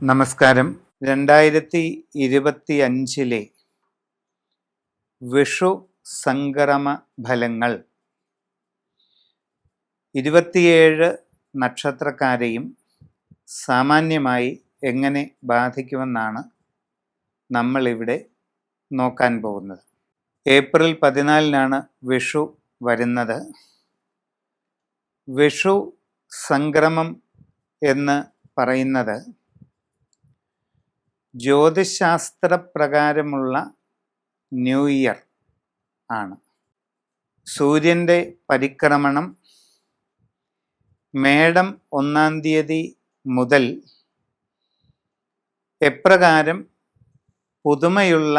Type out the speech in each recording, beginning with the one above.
നമസ്കാരം. 2025 വിഷു സംക്രമ ഫലങ്ങൾ 27 നക്ഷത്രക്കാരെയും സാമാന്യമായി എങ്ങനെ ബാധിക്കുമെന്നാണ് നമ്മളിവിടെ നോക്കാൻ പോകുന്നത്. ഏപ്രിൽ 14 വിഷു വരുന്നത്. വിഷു സംക്രമം എന്ന് പറയുന്നത് ജ്യോതിശാസ്ത്രപ്രകാരമുള്ള ന്യൂ ഇയർ ആണ്. സൂര്യൻ്റെ പരിക്രമണം മേടം 1 തീയതി മുതൽ എപ്രകാരം പുതുമയുള്ള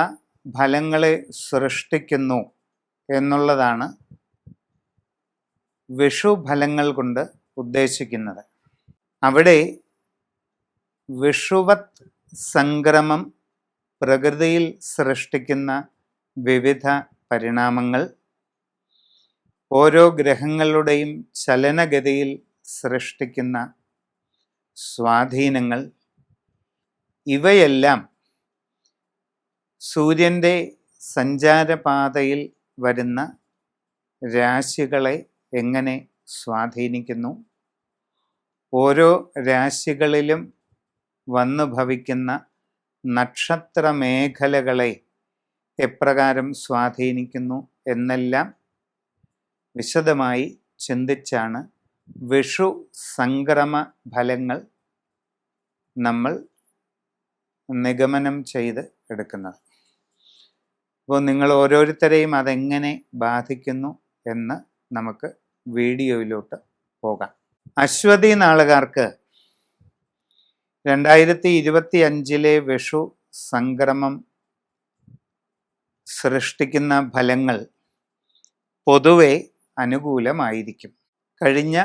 ഫലങ്ങളെ സൃഷ്ടിക്കുന്നു എന്നുള്ളതാണ് വിഷു ഫലങ്ങൾ കൊണ്ട് ഉദ്ദേശിക്കുന്നത്. അവിടെ വിഷുവത് സംക്രമം പ്രകൃതിയിൽ സൃഷ്ടിക്കുന്ന വിവിധ പരിണാമങ്ങൾ, ഓരോ ഗ്രഹങ്ങളുടെയും ചലനഗതിയിൽ സൃഷ്ടിക്കുന്ന സ്വാധീനങ്ങൾ, ഇവയെല്ലാം സൂര്യൻ്റെ സഞ്ചാരപാതയിൽ വരുന്ന രാശികളെ എങ്ങനെ സ്വാധീനിക്കുന്നു, ഓരോ രാശികളിലും വന്നു ഭവിക്കുന്ന നക്ഷത്രമേഖലകളെ എപ്രകാരം സ്വാധീനിക്കുന്നു എന്നെല്ലാം വിശദമായി ചിന്തിച്ചാണ് വിഷു സംക്രമ ഫലങ്ങൾ നമ്മൾ നിഗമനം ചെയ്ത് എടുക്കുന്നത്. അപ്പോൾ നിങ്ങൾ ഓരോരുത്തരെയും അതെങ്ങനെ ബാധിക്കുന്നു എന്ന് നമുക്ക് വീഡിയോയിലോട്ട് പോകാം. അശ്വതി നാളുകാർക്ക് 2025 വിഷു സംക്രമം സൃഷ്ടിക്കുന്ന ഫലങ്ങൾ പൊതുവെ അനുകൂലമായിരിക്കും. കഴിഞ്ഞ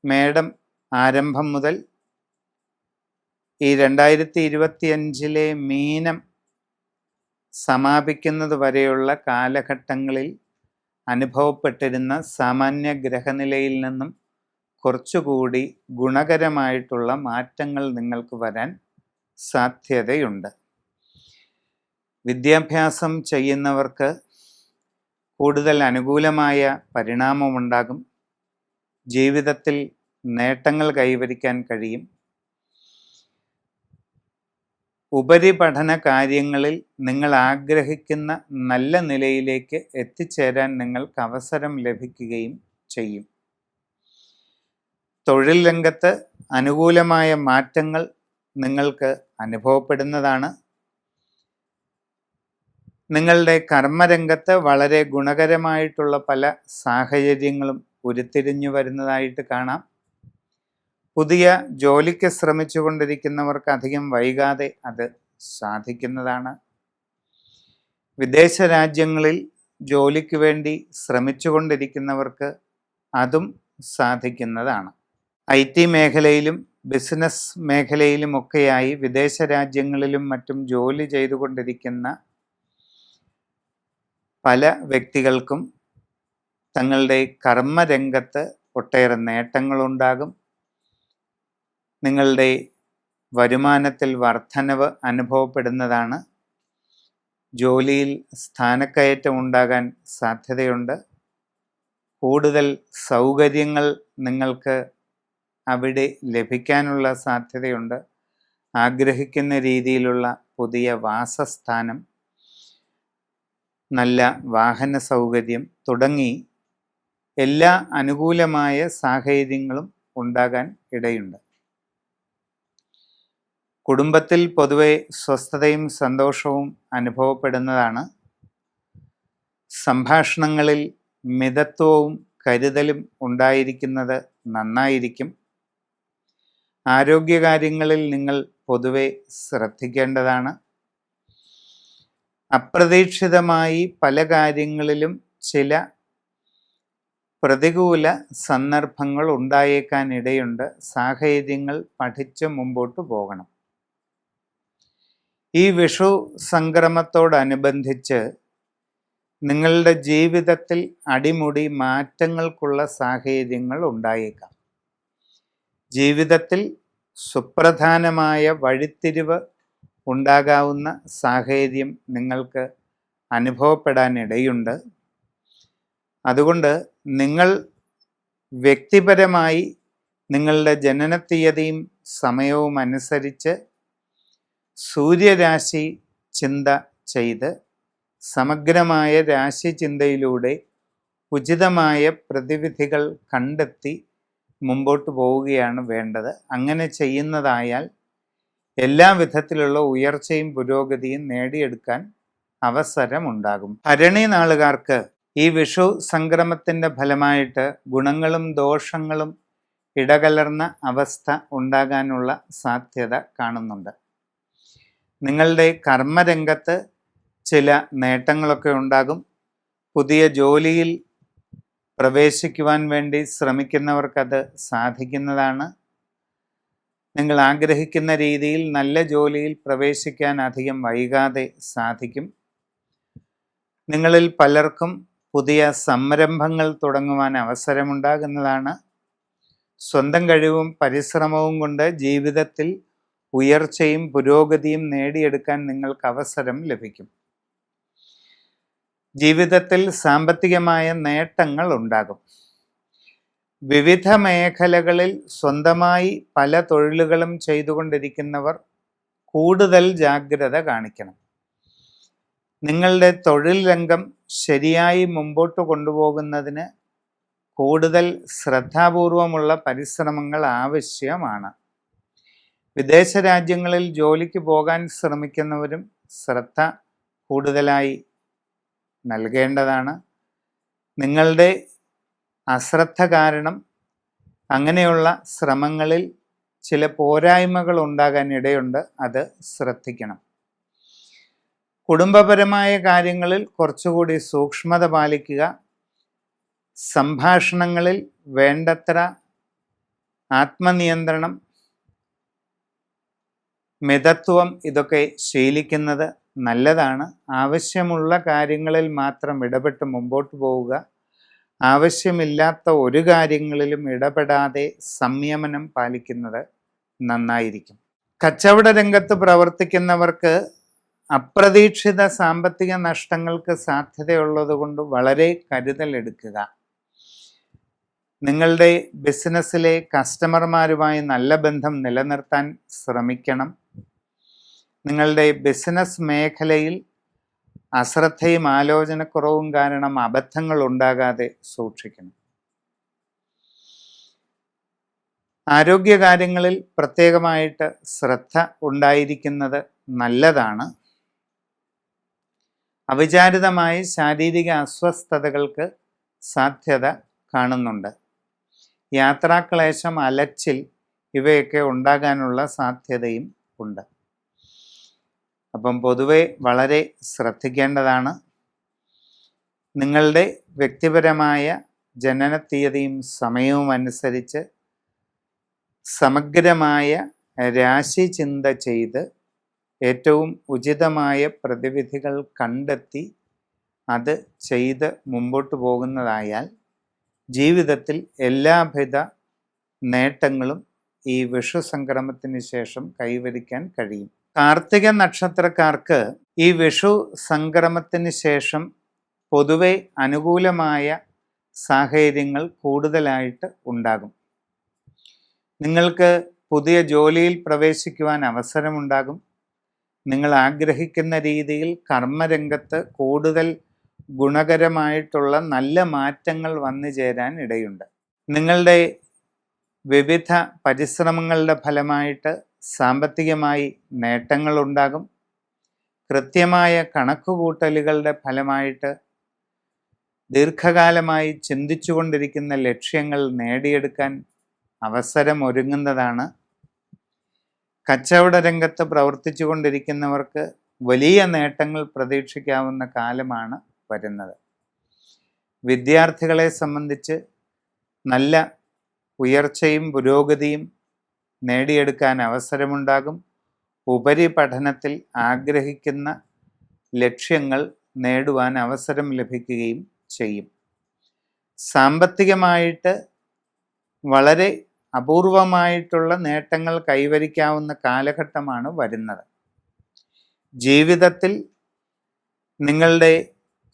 മേടം ആരംഭം മുതൽ ഈ 2025 മീനം സമാപിക്കുന്നത് വരെയുള്ള കാലഘട്ടങ്ങളിൽ അനുഭവപ്പെട്ടിരുന്ന സാമാന്യ ഗ്രഹനിലയിൽ നിന്നും കുറച്ചുകൂടി ഗുണകരമായിട്ടുള്ള മാറ്റങ്ങൾ നിങ്ങൾക്ക് വരാൻ സാധ്യതയുണ്ട്. വിദ്യാഭ്യാസം ചെയ്യുന്നവർക്ക് കൂടുതൽ അനുകൂലമായ പരിണാമമുണ്ടാകും. ജീവിതത്തിൽ നേട്ടങ്ങൾ കൈവരിക്കാൻ കഴിയും. ഉപരിപഠന കാര്യങ്ങളിൽ നിങ്ങൾ ആഗ്രഹിക്കുന്ന നല്ല നിലയിലേക്ക് എത്തിച്ചേരാൻ നിങ്ങൾക്ക് അവസരം ലഭിക്കുകയും ചെയ്യും. തൊഴിൽ രംഗത്ത് അനുകൂലമായ മാറ്റങ്ങൾ നിങ്ങൾക്ക് അനുഭവപ്പെടുന്നതാണ്. നിങ്ങളുടെ കർമ്മരംഗത്ത് വളരെ ഗുണകരമായിട്ടുള്ള പല സാഹചര്യങ്ങളും ഉരുത്തിരിഞ്ഞു വരുന്നതായിട്ട് കാണാം. പുതിയ ജോലിക്ക് ശ്രമിച്ചു കൊണ്ടിരിക്കുന്നവർക്ക് അധികം വൈകാതെ അത് സാധിക്കുന്നതാണ്. വിദേശ രാജ്യങ്ങളിൽ ജോലിക്ക് വേണ്ടി ശ്രമിച്ചു കൊണ്ടിരിക്കുന്നവർക്ക് അതും സാധിക്കുന്നതാണ്. IT മേഖലയിലും ബിസിനസ് മേഖലയിലുമൊക്കെയായി വിദേശ രാജ്യങ്ങളിലും മറ്റും ജോലി ചെയ്തുകൊണ്ടിരിക്കുന്ന പല വ്യക്തികൾക്കും തങ്ങളുടെ കർമ്മരംഗത്ത് ഒട്ടേറെ നേട്ടങ്ങളുണ്ടാകും. നിങ്ങളുടെ വരുമാനത്തിൽ വർധനവ് അനുഭവപ്പെടുന്നതാണ്. ജോലിയിൽ സ്ഥാനക്കയറ്റം ഉണ്ടാകാൻ സാധ്യതയുണ്ട്. കൂടുതൽ സൗകര്യങ്ങൾ നിങ്ങൾക്ക് അവിടെ ലഭിക്കാനുള്ള സാധ്യതയുണ്ട്. ആഗ്രഹിക്കുന്ന രീതിയിലുള്ള പുതിയ വാസസ്ഥാനം, നല്ല വാഹന സൗകര്യം തുടങ്ങി എല്ലാ അനുകൂലമായ സാഹചര്യങ്ങളും ഉണ്ടാകാൻ ഇടയുണ്ട്. കുടുംബത്തിൽ പൊതുവെ സ്വസ്ഥതയും സന്തോഷവും അനുഭവപ്പെടുന്നതാണ്. സംഭാഷണങ്ങളിൽ മിതത്വവും കരുതലും ഉണ്ടായിരിക്കുന്നത് നന്നായിരിക്കും. ആരോഗ്യകാര്യങ്ങളിൽ നിങ്ങൾ പൊതുവെ ശ്രദ്ധിക്കേണ്ടതാണ്. അപ്രതീക്ഷിതമായി പല കാര്യങ്ങളിലും ചില പ്രതികൂല സന്ദർഭങ്ങൾ ഉണ്ടായേക്കാൻ ഇടയുണ്ട്. സാഹചര്യങ്ങൾ പഠിച്ച് മുമ്പോട്ട് പോകണം. ഈ വിഷു സംക്രമത്തോടനുബന്ധിച്ച് നിങ്ങളുടെ ജീവിതത്തിൽ അടിമുടി മാറ്റങ്ങൾക്കുള്ള സാഹചര്യങ്ങൾ ഉണ്ടായേക്കാം. ജീവിതത്തിൽ സുപ്രധാനമായ വഴിത്തിരിവ് ഉണ്ടാകാവുന്ന സാഹചര്യം നിങ്ങൾക്ക് അനുഭവപ്പെടാനിടയുണ്ട്. അതുകൊണ്ട് നിങ്ങൾ വ്യക്തിപരമായി നിങ്ങളുടെ ജനനത്തീയതിയും സമയവും അനുസരിച്ച് സൂര്യരാശി ചിന്ത ചെയ്ത് സമഗ്രമായ രാശിചിന്തയിലൂടെ ഉചിതമായ പ്രതിവിധികൾ കണ്ടെത്തി മുമ്പോട്ട് പോവുകയാണ് വേണ്ടത്. അങ്ങനെ ചെയ്യുന്നതായാൽ എല്ലാ വിധത്തിലുള്ള ഉയർച്ചയും പുരോഗതിയും നേടിയെടുക്കാൻ അവസരമുണ്ടാകും. ഭരണി നാളുകാർക്ക് ഈ വിഷു സംക്രമത്തിൻ്റെ ഫലമായിട്ട് ഗുണങ്ങളും ദോഷങ്ങളും ഇടകലർന്ന അവസ്ഥ ഉണ്ടാകാനുള്ള സാധ്യത കാണുന്നുണ്ട്. നിങ്ങളുടെ കർമ്മരംഗത്ത് ചില നേട്ടങ്ങളൊക്കെ ഉണ്ടാകും. പുതിയ ജോലിയിൽ പ്രവേശിക്കുവാൻ വേണ്ടി ശ്രമിക്കുന്നവർക്കത് സാധിക്കുന്നതാണ്. നിങ്ങൾ ആഗ്രഹിക്കുന്ന രീതിയിൽ നല്ല ജോലിയിൽ പ്രവേശിക്കാൻ അധികം വൈകാതെ സാധിക്കും. നിങ്ങളിൽ പലർക്കും പുതിയ സംരംഭങ്ങൾ തുടങ്ങുവാൻ അവസരമുണ്ടാകുന്നതാണ്. സ്വന്തം കഴിവും പരിശ്രമവും കൊണ്ട് ജീവിതത്തിൽ ഉയർച്ചയും പുരോഗതിയും നേടിയെടുക്കാൻ നിങ്ങൾക്ക് അവസരം ലഭിക്കും. ജീവിതത്തിൽ സാമ്പത്തികമായ നേട്ടങ്ങൾ ഉണ്ടാകും. വിവിധ മേഖലകളിൽ സ്വന്തമായി പല തൊഴിലുകളും ചെയ്തുകൊണ്ടിരിക്കുന്നവർ കൂടുതൽ ജാഗ്രത കാണിക്കണം. നിങ്ങളുടെ തൊഴിൽ രംഗം ശരിയായി മുമ്പോട്ട് കൊണ്ടുപോകുന്നതിന് കൂടുതൽ ശ്രദ്ധാപൂർവമുള്ള പരിശ്രമങ്ങൾ ആവശ്യമാണ്. വിദേശ രാജ്യങ്ങളിൽ ജോലിക്ക് പോകാൻ ശ്രമിക്കുന്നവരും ശ്രദ്ധ കൂടുതലായി നൽകേണ്ടതാണ്. നിങ്ങളുടെ അശ്രദ്ധ കാരണം അങ്ങനെയുള്ള ശ്രമങ്ങളിൽ ചില പോരായ്മകൾ ഉണ്ടാകാൻ ഇടയുണ്ട്. അത് ശ്രദ്ധിക്കണം. കുടുംബപരമായ കാര്യങ്ങളിൽ കുറച്ചുകൂടി സൂക്ഷ്മത പാലിക്കുക. സംഭാഷണങ്ങളിൽ വേണ്ടത്ര ആത്മനിയന്ത്രണം, മിതത്വം ഇതൊക്കെ ശീലിക്കുന്നത് നല്ലതാണ്. ആവശ്യമുള്ള കാര്യങ്ങളിൽ മാത്രം ഇടപെട്ട് മുമ്പോട്ട് പോവുക. ആവശ്യമില്ലാത്ത ഒരു കാര്യങ്ങളിലും ഇടപെടാതെ സംയമനം പാലിക്കുന്നത് നന്നായിരിക്കും. കച്ചവട രംഗത്ത് പ്രവർത്തിക്കുന്നവർക്ക് അപ്രതീക്ഷിത സാമ്പത്തിക നഷ്ടങ്ങൾക്ക് സാധ്യതയുള്ളത് കൊണ്ട് വളരെ കരുതലെടുക്കുക. നിങ്ങളുടെ ബിസിനസ്സിലെ കസ്റ്റമർമാരുമായി നല്ല ബന്ധം നിലനിർത്താൻ ശ്രമിക്കണം. നിങ്ങളുടെ ബിസിനസ് മേഖലയിൽ അശ്രദ്ധയും ആലോചനക്കുറവും കാരണം അബദ്ധങ്ങൾ ഉണ്ടാകാതെ സൂക്ഷിക്കണം. ആരോഗ്യകാര്യങ്ങളിൽ പ്രത്യേകമായിട്ട് ശ്രദ്ധ ഉണ്ടായിരിക്കുന്നത് നല്ലതാണ്. അവിചാരിതമായ ശാരീരിക അസ്വസ്ഥതകൾക്ക് സാധ്യത കാണുന്നുണ്ട്. യാത്രാക്ലേശം, അലച്ചിൽ ഇവയൊക്കെ ഉണ്ടാകാനുള്ള സാധ്യതയും ഉണ്ട്. അപ്പം പൊതുവെ വളരെ ശ്രദ്ധിക്കേണ്ടതാണ്. നിങ്ങളുടെ വ്യക്തിപരമായ ജനനത്തീയതിയും സമയവും അനുസരിച്ച് സമഗ്രമായ രാശിചിന്ത ചെയ്ത് ഏറ്റവും ഉചിതമായ പ്രതിവിധികൾ കണ്ടെത്തി അത് ചെയ്ത് മുമ്പോട്ട് പോകുന്നതായാൽ ജീവിതത്തിൽ എല്ലാവിധ നേട്ടങ്ങളും ഈ വിഷു സംക്രമത്തിന് ശേഷം കൈവരിക്കാൻ കഴിയും. കാർത്തിക നക്ഷത്രക്കാർക്ക് ഈ വിഷു സംക്രമത്തിന് ശേഷം പൊതുവെ അനുകൂലമായ സാഹചര്യങ്ങൾ കൂടുതലായിട്ട് ഉണ്ടാകും. നിങ്ങൾക്ക് പുതിയ ജോലിയിൽ പ്രവേശിക്കുവാൻ അവസരമുണ്ടാകും. നിങ്ങൾ ആഗ്രഹിക്കുന്ന രീതിയിൽ കർമ്മരംഗത്ത് കൂടുതൽ ഗുണകരമായിട്ടുള്ള നല്ല മാറ്റങ്ങൾ വന്നു ചേരാൻ ഇടയുണ്ട്. നിങ്ങളുടെ വിവിധ പരിശ്രമങ്ങളുടെ ഫലമായിട്ട് സാമ്പത്തികമായി നേട്ടങ്ങളുണ്ടാകും. കൃത്യമായ കണക്കുകൂട്ടലുകളുടെ ഫലമായിട്ട് ദീർഘകാലമായി ചിന്തിച്ചുകൊണ്ടിരിക്കുന്ന ലക്ഷ്യങ്ങൾ നേടിയെടുക്കാൻ അവസരമൊരുങ്ങുന്നതാണ്. കച്ചവട രംഗത്ത് പ്രവർത്തിച്ചു കൊണ്ടിരിക്കുന്നവർക്ക് വലിയ നേട്ടങ്ങൾ പ്രതീക്ഷിക്കാവുന്ന കാലമാണ് വരുന്നത്. വിദ്യാർത്ഥികളെ സംബന്ധിച്ച് നല്ല ഉയർച്ചയും പുരോഗതിയും നേടിയെടുക്കാൻ അവസരമുണ്ടാകും. ഉപരിപഠനത്തിൽ ആഗ്രഹിക്കുന്ന ലക്ഷ്യങ്ങൾ നേടുവാൻ അവസരം ലഭിക്കുകയും ചെയ്യും. സാമ്പത്തികമായിട്ട് വളരെ അപൂർവമായിട്ടുള്ള നേട്ടങ്ങൾ കൈവരിക്കാവുന്ന കാലഘട്ടമാണ് വരുന്നത്. ജീവിതത്തിൽ നിങ്ങളുടെ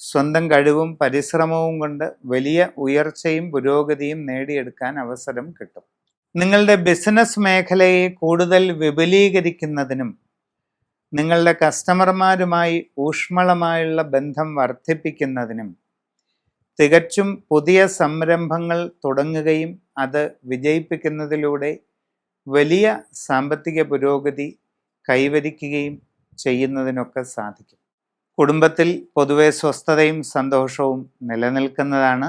സ്വന്തം കഴിവും പരിശ്രമവും കൊണ്ട് വലിയ ഉയർച്ചയും പുരോഗതിയും നേടിയെടുക്കാൻ അവസരം കിട്ടും. നിങ്ങളുടെ ബിസിനസ് മേഖലയെ കൂടുതൽ വിപുലീകരിക്കുന്നതിനും നിങ്ങളുടെ കസ്റ്റമർമാരുമായി ഊഷ്മളമായുള്ള ബന്ധം വർദ്ധിപ്പിക്കുന്നതിനും തികച്ചും പുതിയ സംരംഭങ്ങൾ തുടങ്ങുകയും അത് വിജയിപ്പിക്കുന്നതിലൂടെ വലിയ സാമ്പത്തിക പുരോഗതി കൈവരിക്കുകയും ചെയ്യുന്നതിനൊക്കെ സാധിക്കും. കുടുംബത്തിൽ പൊതുവെ സ്വസ്ഥതയും സന്തോഷവും നിലനിൽക്കുന്നതാണ്.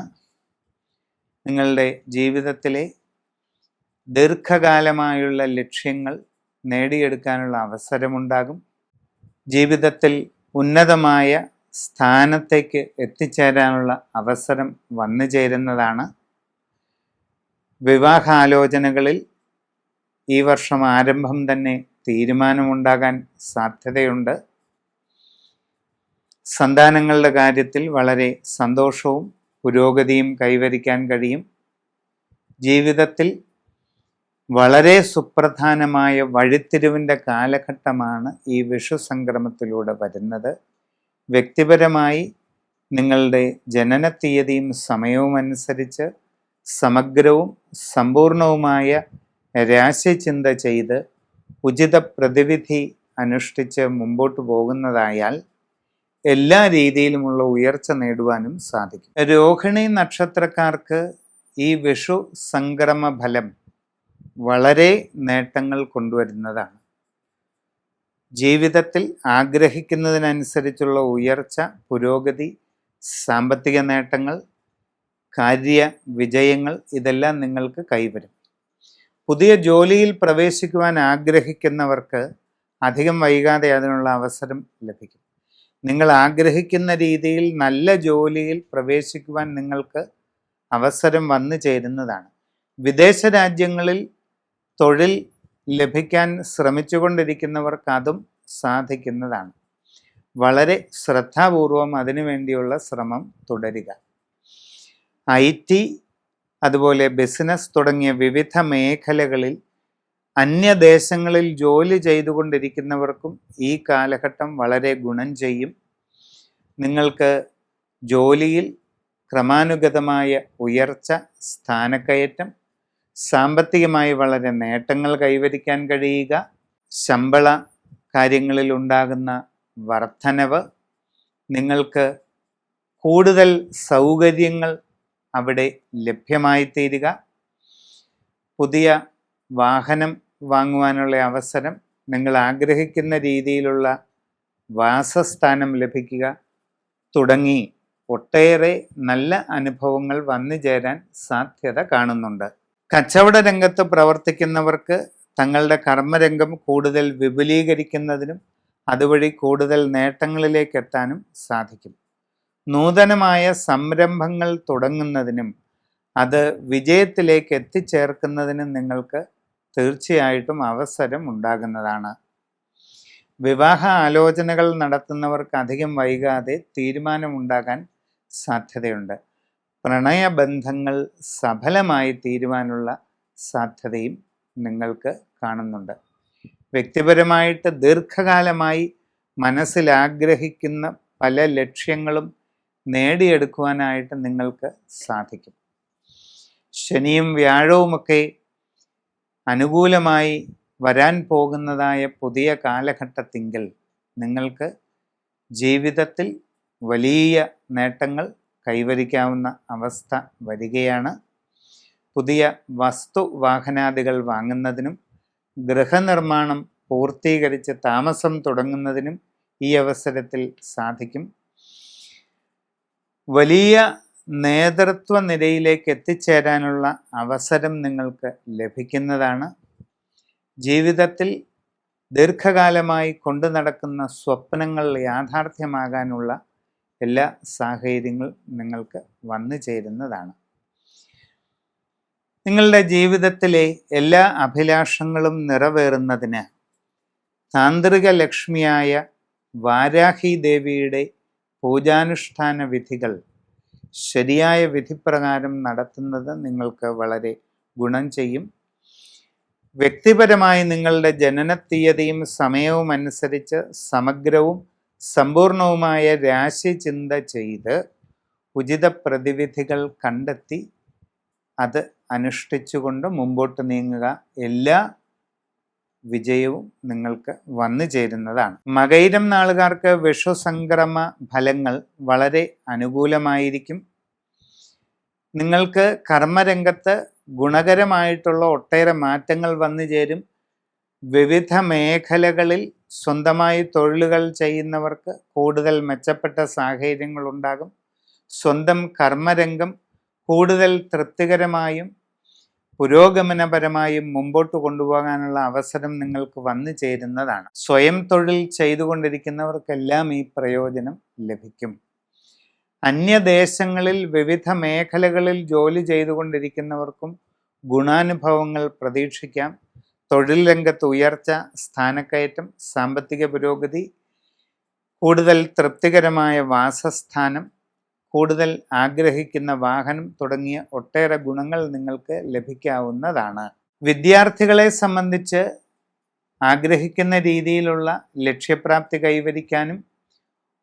നിങ്ങളുടെ ജീവിതത്തിലെ ദീർഘകാലമായുള്ള ലക്ഷ്യങ്ങൾ നേടിയെടുക്കാനുള്ള അവസരമുണ്ടാകും. ജീവിതത്തിൽ ഉന്നതമായ സ്ഥാനത്തേക്ക് എത്തിച്ചേരാനുള്ള അവസരം വന്നു ചേരുന്നതാണ്. വിവാഹാലോചനകളിൽ ഈ വർഷം ആരംഭം തന്നെ തീരുമാനമുണ്ടാകാൻ സാധ്യതയുണ്ട്. സന്താനങ്ങളുടെ കാര്യത്തിൽ വളരെ സന്തോഷവും പുരോഗതിയും കൈവരിക്കാൻ കഴിയും. ജീവിതത്തിൽ വളരെ സുപ്രധാനമായ വഴിത്തിരിവിൻ്റെ കാലഘട്ടമാണ് ഈ വിഷു സംക്രമത്തിലൂടെ വരുന്നത്. വ്യക്തിപരമായി നിങ്ങളുടെ ജനന തീയതിയും സമയവും അനുസരിച്ച് സമഗ്രവും സമ്പൂർണവുമായ രാശിചിന്ത ചെയ്ത് ഉചിത പ്രതിവിധി അനുഷ്ഠിച്ച് മുമ്പോട്ട് പോകുന്നതായാൽ എല്ലാ രീതിയിലുമുള്ള ഉയർച്ച നേടുവാനും സാധിക്കും. രോഹിണി നക്ഷത്രക്കാർക്ക് ഈ വിഷു സംക്രമ ഫലം വളരെ നേട്ടങ്ങൾ കൊണ്ടുവരുന്നതാണ്. ജീവിതത്തിൽ ആഗ്രഹിക്കുന്നതിനനുസരിച്ചുള്ള ഉയർച്ച, പുരോഗതി, സാമ്പത്തിക നേട്ടങ്ങൾ, കാര്യ വിജയങ്ങൾ ഇതെല്ലാം നിങ്ങൾക്ക് കൈവരും. പുതിയ ജോലിയിൽ പ്രവേശിക്കുവാൻ ആഗ്രഹിക്കുന്നവർക്ക് അധികം വൈകാതെ അതിനുള്ള അവസരം ലഭിക്കും. നിങ്ങൾ ആഗ്രഹിക്കുന്ന രീതിയിൽ നല്ല ജോലിയിൽ പ്രവേശിക്കുവാൻ നിങ്ങൾക്ക് അവസരം വന്നു ചേരുന്നതാണ്. വിദേശ രാജ്യങ്ങളിൽ തൊഴിൽ ലഭിക്കാൻ ശ്രമിച്ചുകൊണ്ടിരിക്കുന്നവർക്ക് അതും സാധിക്കുന്നതാണ്. വളരെ ശ്രദ്ധാപൂർവം അതിനുവേണ്ടിയുള്ള ശ്രമം തുടരുക. IT അതുപോലെ ബിസിനസ് തുടങ്ങിയ വിവിധ മേഖലകളിൽ അന്യദേശങ്ങളിൽ ജോലി ചെയ്തുകൊണ്ടിരിക്കുന്നവർക്കും ഈ കാലഘട്ടം വളരെ ഗുണം ചെയ്യും. നിങ്ങൾക്ക് ജോലിയിൽ ക്രമാനുഗതമായ ഉയർച്ച, സ്ഥാനക്കയറ്റം, സാമ്പത്തികമായി വളരെ നേട്ടങ്ങൾ കൈവരിക്കാൻ കഴിയുക, ശമ്പള കാര്യങ്ങളിൽ ഉണ്ടാകുന്ന വർധനവ്, നിങ്ങൾക്ക് കൂടുതൽ സൗകര്യങ്ങൾ അവിടെ ലഭ്യമായി തീരുക, പുതിയ വാഹനം വാങ്ങുവാനുള്ള അവസരം, നിങ്ങൾ ആഗ്രഹിക്കുന്ന രീതിയിലുള്ള വാസസ്ഥാനം ലഭിക്കുക തുടങ്ങി ഒട്ടേറെ നല്ല അനുഭവങ്ങൾ വന്നു ചേരാൻ സാധ്യത കാണുന്നുണ്ട്. കച്ചവട രംഗത്ത് പ്രവർത്തിക്കുന്നവർക്ക് തങ്ങളുടെ കർമ്മരംഗം കൂടുതൽ വിപുലീകരിക്കുന്നതിനും അതുവഴി കൂടുതൽ നേട്ടങ്ങളിലേക്ക് എത്താനും സാധിക്കും. നൂതനമായ സംരംഭങ്ങൾ തുടങ്ങുന്നതിനും അത് വിജയത്തിലേക്ക് എത്തിച്ചേർക്കുന്നതിനും നിങ്ങൾക്ക് തീർച്ചയായിട്ടും അവസരം ഉണ്ടാകുന്നതാണ്. വിവാഹ ആലോചനകൾ നടത്തുന്നവർക്ക് അധികം വൈകാതെ തീരുമാനമുണ്ടാകാൻ സാധ്യതയുണ്ട്. പ്രണയബന്ധങ്ങൾ സഫലമായി തീരുവാനുള്ള സാധ്യതയും നിങ്ങൾക്ക് കാണുന്നുണ്ട്. വ്യക്തിപരമായിട്ട് ദീർഘകാലമായി മനസ്സിൽ ആഗ്രഹിക്കുന്ന പല ലക്ഷ്യങ്ങളും നേടിയെടുക്കുവാനായിട്ട് നിങ്ങൾക്ക് സാധിക്കും. ശനിയും വ്യാഴവുമൊക്കെ അനുകൂലമായി വരാൻ പോകുന്നതായ പുതിയ കാലഘട്ടത്തിങ്കിൽ നിങ്ങൾക്ക് ജീവിതത്തിൽ വലിയ നേട്ടങ്ങൾ കൈവരിക്കാവുന്ന അവസ്ഥ വരികയാണ്. പുതിയ വസ്തു വാഹനാദികൾ വാങ്ങുന്നതിനും ഗൃഹനിർമ്മാണം പൂർത്തീകരിച്ച് താമസം തുടങ്ങുന്നതിനും ഈ അവസരത്തിൽ സാധിക്കും. വലിയ നേതൃത്വ നിരയിലേക്ക് എത്തിച്ചേരാനുള്ള അവസരം നിങ്ങൾക്ക് ലഭിക്കുന്നതാണ്. ജീവിതത്തിൽ ദീർഘകാലമായി കൊണ്ടു നടക്കുന്ന സ്വപ്നങ്ങൾ യാഥാർത്ഥ്യമാകാനുള്ള എല്ലാ സാഹചര്യങ്ങളും നിങ്ങൾക്ക് വന്നു ചേരുന്നതാണ്. നിങ്ങളുടെ ജീവിതത്തിലെ എല്ലാ അഭിലാഷങ്ങളും നിറവേറുന്നതിന് താന്ത്രിക ലക്ഷ്മിയായ വാരാഹി ദേവിയുടെ പൂജാനുഷ്ഠാന വിധികൾ ശരിയായ വിധിപ്രകാരം നടത്തുന്നത് നിങ്ങൾക്ക് വളരെ ഗുണം ചെയ്യും. വ്യക്തിപരമായി നിങ്ങളുടെ ജനനത്തീയതിയും സമയവും അനുസരിച്ച് സമഗ്രവും സമ്പൂർണവുമായ രാശിചിന്ത ചെയ്ത് ഉചിത പ്രതിവിധികൾ കണ്ടെത്തി അത് അനുഷ്ഠിച്ചുകൊണ്ട് മുമ്പോട്ട് നീങ്ങുക. എല്ലാ വിജയവും നിങ്ങൾക്ക് വന്നു ചേരുന്നതാണ്. മകയിരം നാളുകാർക്ക് വിഷുസംക്രമ ഫലങ്ങൾ വളരെ അനുകൂലമായിരിക്കും. നിങ്ങൾക്ക് കർമ്മരംഗത്ത് ഗുണകരമായിട്ടുള്ള ഒട്ടേറെ മാറ്റങ്ങൾ വന്നു ചേരും. വിവിധ മേഖലകളിൽ സ്വന്തമായി തൊഴിലുകൾ ചെയ്യുന്നവർക്ക് കൂടുതൽ മെച്ചപ്പെട്ട സാഹചര്യങ്ങൾ ഉണ്ടാകും. സ്വന്തം കർമ്മരംഗം കൂടുതൽ തൃപ്തികരമായും പുരോഗമനപരമായും മുമ്പോട്ട് കൊണ്ടുപോകാനുള്ള അവസരം നിങ്ങൾക്ക് വന്നു ചേരുന്നതാണ്. സ്വയം തൊഴിൽ ചെയ്തുകൊണ്ടിരിക്കുന്നവർക്കെല്ലാം ഈ പ്രയോജനം ലഭിക്കും. അന്യദേശങ്ങളിൽ വിവിധ മേഖലകളിൽ ജോലി ചെയ്തുകൊണ്ടിരിക്കുന്നവർക്കും ഗുണാനുഭവങ്ങൾ പ്രതീക്ഷിക്കാം. തൊഴിൽ രംഗത്ത് ഉയർച്ച, സ്ഥാനക്കയറ്റം, സാമ്പത്തിക പുരോഗതി, കൂടുതൽ തൃപ്തികരമായ വാസസ്ഥാനം, കൂടുതൽ ആഗ്രഹിക്കുന്ന വാഹനം തുടങ്ങിയ ഒട്ടേറെ ഗുണങ്ങൾ നിങ്ങൾക്ക് ലഭിക്കാവുന്നതാണ്. വിദ്യാർത്ഥികളെ സംബന്ധിച്ച് ആഗ്രഹിക്കുന്ന രീതിയിലുള്ള ലക്ഷ്യപ്രാപ്തി കൈവരിക്കാനും